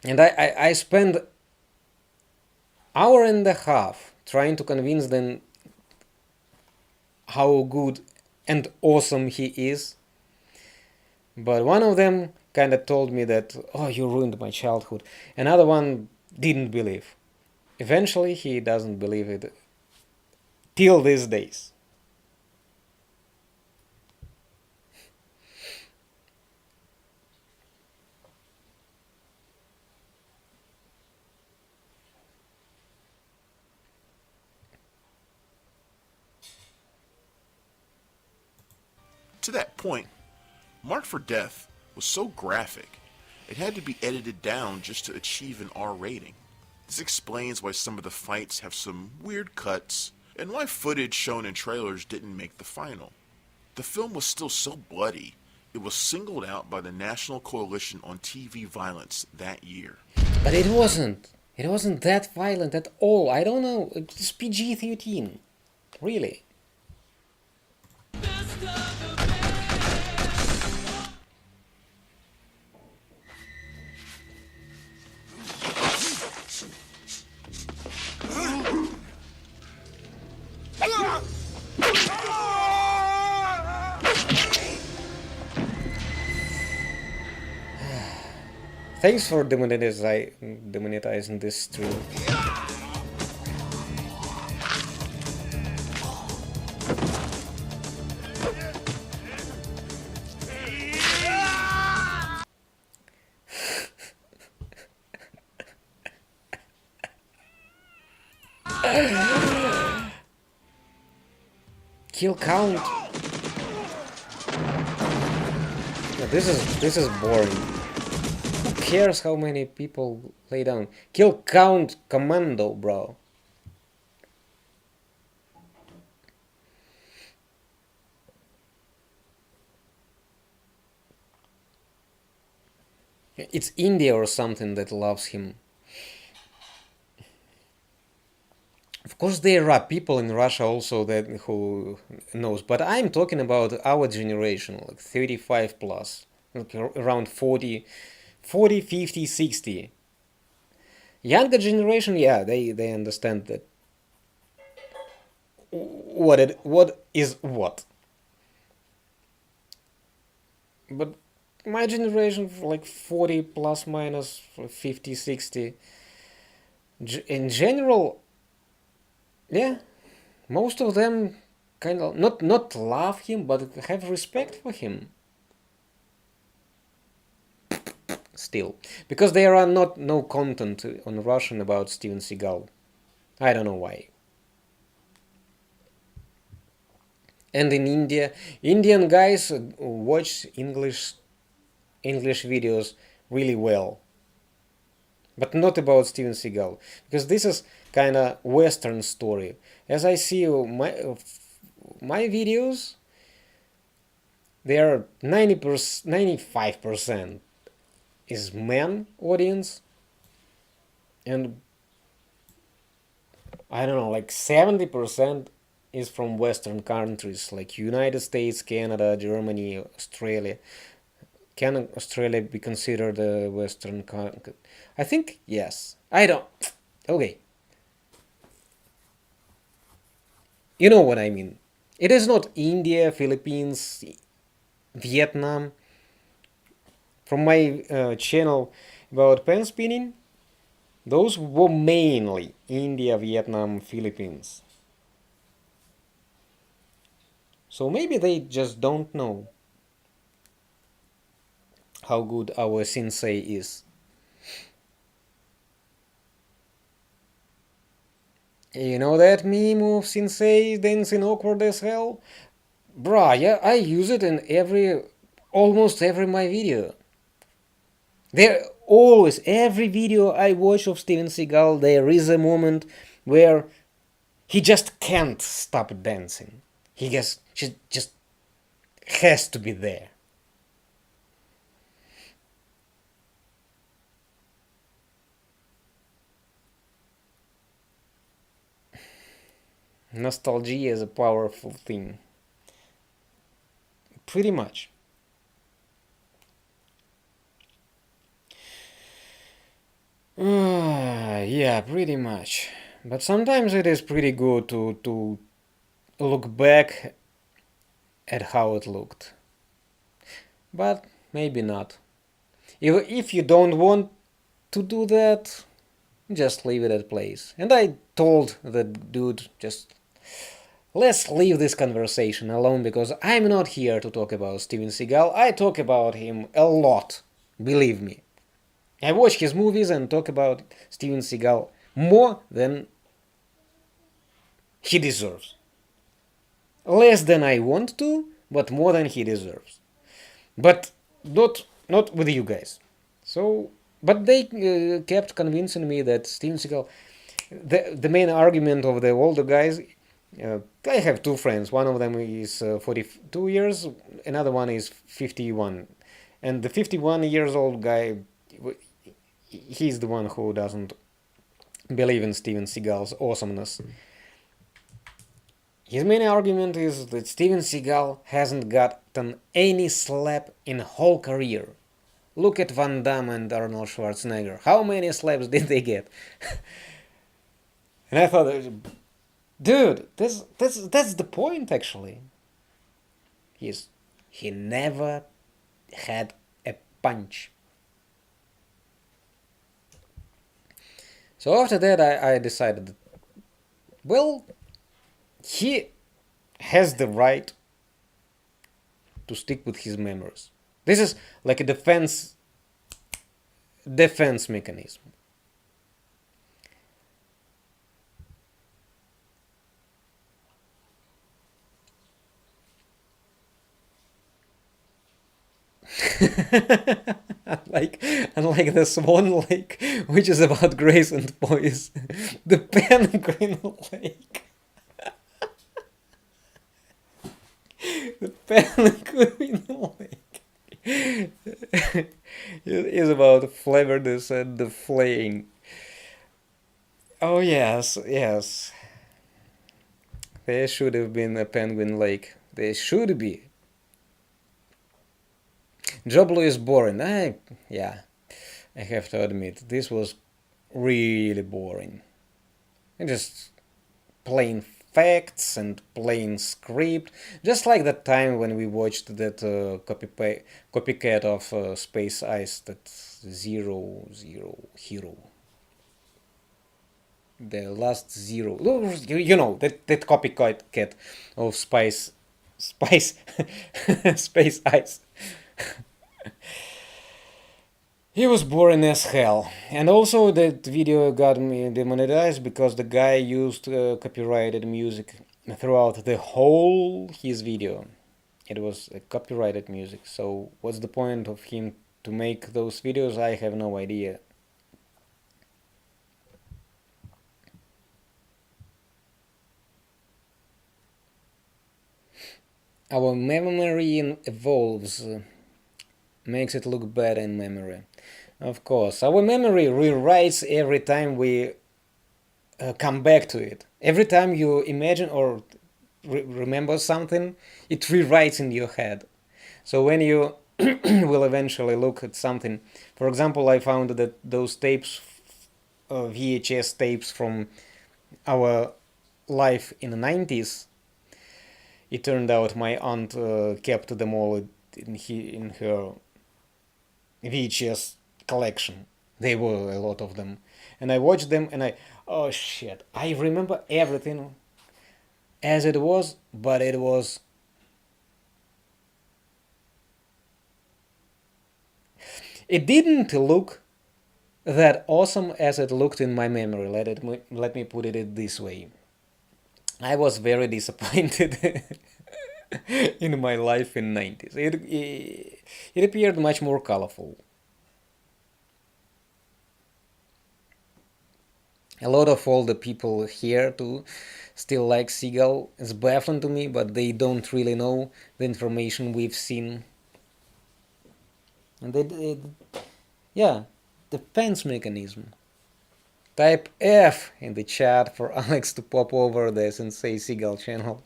And I spent hour and a half trying to convince them how good and awesome he is. But one of them kind of told me that, "Oh, you ruined my childhood." Another one didn't believe. Eventually, he doesn't believe it till these days. To that point, Marked for Death was so graphic, it had to be edited down just to achieve an R rating. This explains why some of the fights have some weird cuts, and why footage shown in trailers didn't make the final. The film was still so bloody, it was singled out by the National Coalition on TV Violence that year. But it wasn't. It wasn't that violent at all. I don't know. It's PG-13. Really. Thanks for demonetizing this stream. Kill count. Yeah, this is boring. Who cares how many people lay down? Kill count commando, bro. It's India or something that loves him. Of course, there are people in Russia also that who knows, but I'm talking about our generation, like 35 plus, like around 40, 50, 60. Younger generation, yeah, they understand that what is what. But my generation, like 40 plus minus 50, 60, in general, yeah, most of them kind of not love him, but have respect for him. Still, because there are no content on Russian about Steven Seagal. I don't know why. And in India, Indian guys watch English videos really well, but not about Steven Seagal, because this is kind of Western story. As I see my videos, they are 95% is men audience, and I don't know, like 70% is from Western countries like United States, Canada, Germany, Australia. Can Australia be considered a Western country? I think yes. I don't. Okay. You know what I mean. It is not India, Philippines, Vietnam. From my channel about pen spinning, those were mainly India, Vietnam, Philippines. So maybe they just don't know how good our sensei is. You know that meme of sensei dancing awkward as hell? Bruh, yeah, I use it in almost every my video. There always, every video I watch of Steven Seagal, there is a moment where he just can't stop dancing. He just has to be there. Nostalgia is a powerful thing. Pretty much. Yeah, pretty much. But sometimes it is pretty good to look back at how it looked. But maybe not. If you don't want to do that, just leave it at place. And I told the dude, just let's leave this conversation alone, because I'm not here to talk about Steven Seagal. I talk about him a lot, believe me. I watch his movies and talk about Steven Seagal more than he deserves. Less than I want to, but more than he deserves. But not with you guys. So, but they kept convincing me that Steven Seagal, the main argument of the older guys, I have two friends. One of them is 42 years, another one is 51. And the 51 years old guy, he's the one who doesn't believe in Steven Seagal's awesomeness. His main argument is that Steven Seagal hasn't gotten any slap in whole career. Look at Van Damme and Arnold Schwarzenegger. How many slaps did they get? And I thought, dude, that's the point actually. He never had a punch. So after that, I decided that, well, he has the right to stick with his memories. This is like a defense mechanism. unlike the Swan Lake, which is about Grace and boys, the Penguin Lake. The Penguin Lake is about flavors and the flaying. Oh yes, yes. There should have been a Penguin Lake. There should be. Job is boring. Yeah, I have to admit, this was really boring. And just plain facts and plain script, just like that time when we watched that copycat of Space Ice, that Zero Hero. The last zero. You know, that copycat of Space Space Ice. He was boring as hell. And also that video got me demonetized because the guy used copyrighted music throughout the whole his video. It was copyrighted music. So what's the point of him to make those videos? I have no idea. Our memory evolves, makes it look better in memory. Of course, our memory rewrites every time we come back to it. Every time you imagine or remember something, it rewrites in your head. So when you will eventually look at something, for example, I found that those tapes, VHS tapes from our life in the 90s, it turned out my aunt kept them all in her VHS collection. There were a lot of them. And I watched them and oh shit, I remember everything as it was, but it was... It didn't look that awesome as it looked in my memory, let me put it this way. I was very disappointed in my life in 90s. It appeared much more colorful. A lot of older people here too still like Seagull. It's baffling to me, but they don't really know the information we've seen. And yeah, defense mechanism. Type F in the chat for Alex to pop over the Sensei Seagull channel.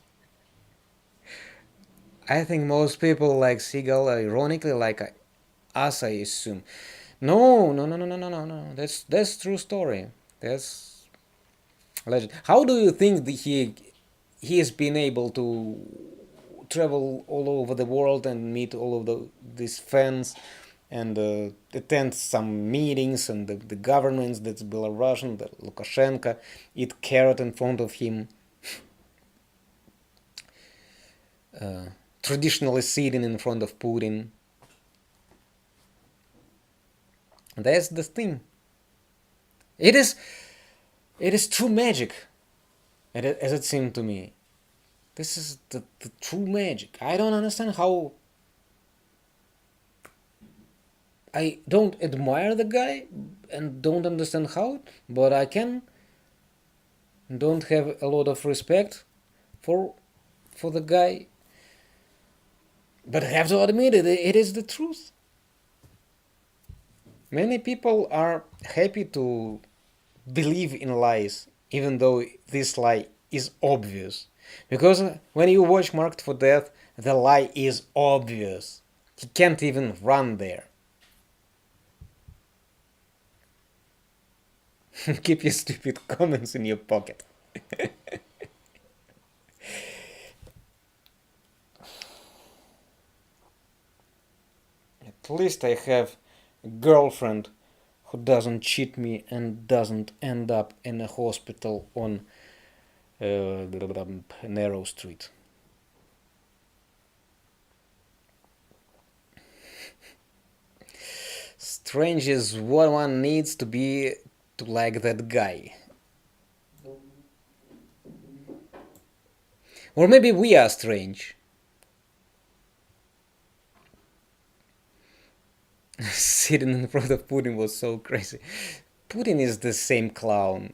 I think most people like Seagull, ironically like us, I assume. No. That's true story. That's legend. How do you think that he has been able to travel all over the world and meet all of these fans and attend some meetings and the governments, that's Belarusian, the Lukashenko, eat carrot in front of him, traditionally sitting in front of Putin? That's the thing. It is true magic, as it seemed to me. This is the true magic. I don't understand how... I don't admire the guy and don't understand how, but I don't have a lot of respect for the guy. But I have to admit it is the truth. Many people are happy to believe in lies, even though this lie is obvious. Because when you watch Marked for Death, the lie is obvious. He can't even run there. Keep your stupid comments in your pocket. At least I have a girlfriend who doesn't cheat me and doesn't end up in a hospital on narrow street. Strange is what one needs to be to like that guy. Or maybe we are strange. Sitting in front of Putin was so crazy. Putin is the same clown.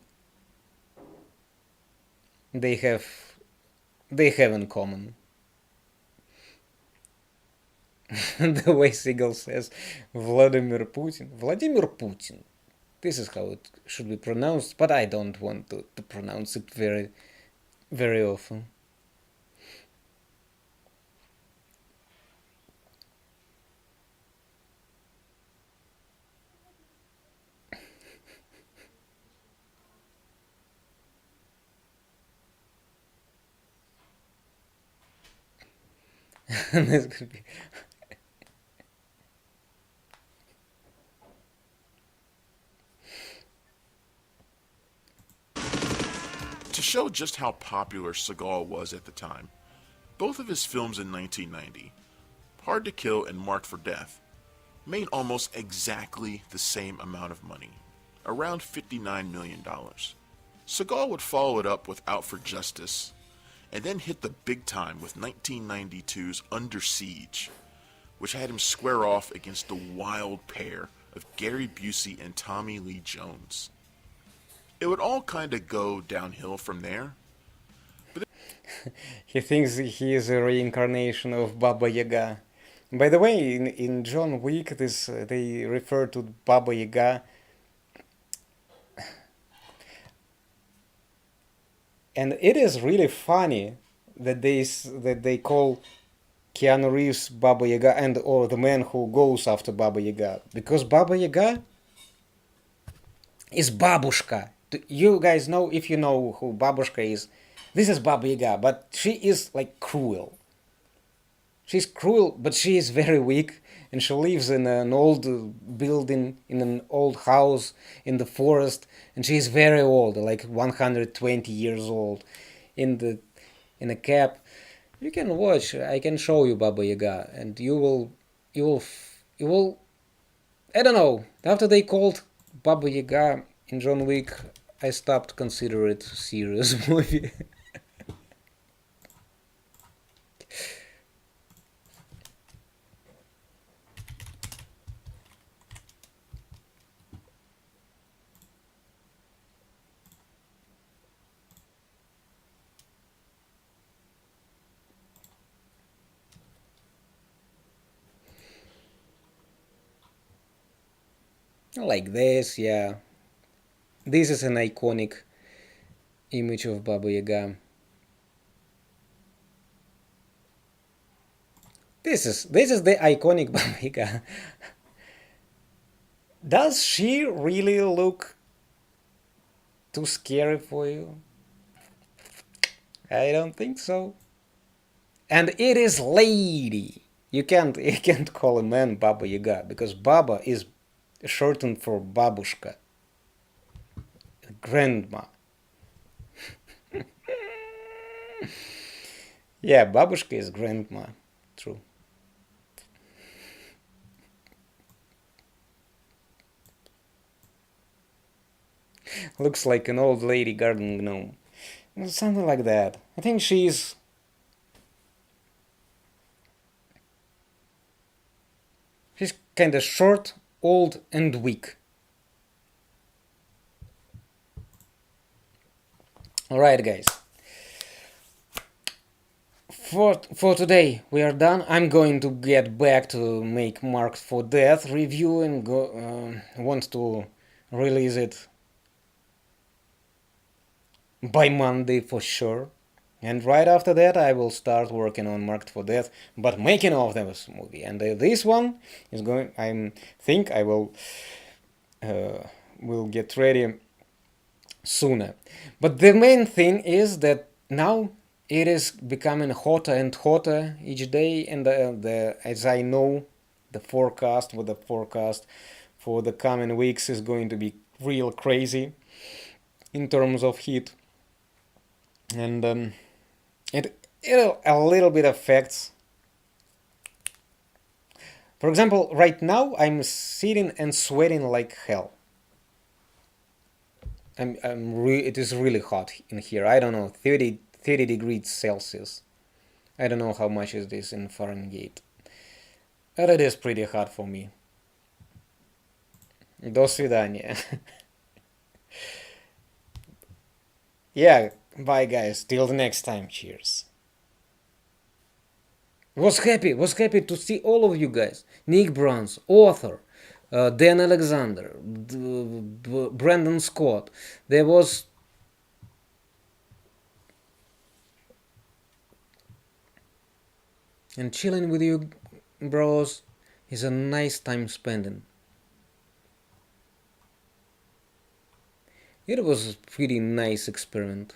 They have in common. The way Seagull says Vladimir Putin. Vladimir Putin. This is how it should be pronounced, but I don't want to pronounce it very, very often. This could be. To show just how popular Seagal was at the time, both of his films in 1990, Hard to Kill and Marked for Death, made almost exactly the same amount of money, around $59 million. Seagal would follow it up with Out for Justice, and then hit the big time with 1992's Under Siege, which had him square off against the wild pair of Gary Busey and Tommy Lee Jones. It would all kind of go downhill from there. He thinks he is a reincarnation of Baba Yaga. By the way, in John Wick, they refer to Baba Yaga, and it is really funny that they call Keanu Reeves Baba Yaga and or the man who goes after Baba Yaga, because Baba Yaga is Babushka. You guys know, if you know who Babushka is, this is Baba Yaga, but she is like cruel. She's cruel, but she is very weak, and she lives in an old building, in an old house in the forest, and she is very old, like 120 years old, in a cap. You can watch. I can show you Baba Yaga, and you will. I don't know. After they called Baba Yaga in John Wick, I stopped considering it a serious movie. Like this, yeah. This is an iconic image of Baba Yaga. This is the iconic Baba Yaga. Does she really look too scary for you? I don't think so. And it is lady. You can't call a man Baba Yaga, because Baba is shortened for Babushka, grandma. Yeah, Babushka is grandma. True. Looks like an old lady garden gnome. Something like that. I think she's kinda short, old, and weak. Alright, guys. For today we are done. I'm going to get back to make Marked for Death review and want to release it by Monday for sure. And right after that I will start working on Marked for Death, but making of this movie. And this one is going, I think I will get ready sooner. But the main thing is that now it is becoming hotter and hotter each day, and as I know the forecast for the coming weeks is going to be real crazy in terms of heat, and it a little bit affects. For example, right now I'm sitting and sweating like hell. It is really hot in here. I don't know, 30 degrees Celsius. I don't know how much is this in Fahrenheit. But it is pretty hot for me. До свидания. Yeah, bye guys. Till the next time. Cheers. Was happy to see all of you guys. Nick Bruns, Arthur, Dan Alexander, Brandon Scott. There was and chilling with you bros is a nice time spending. It was a pretty nice experiment.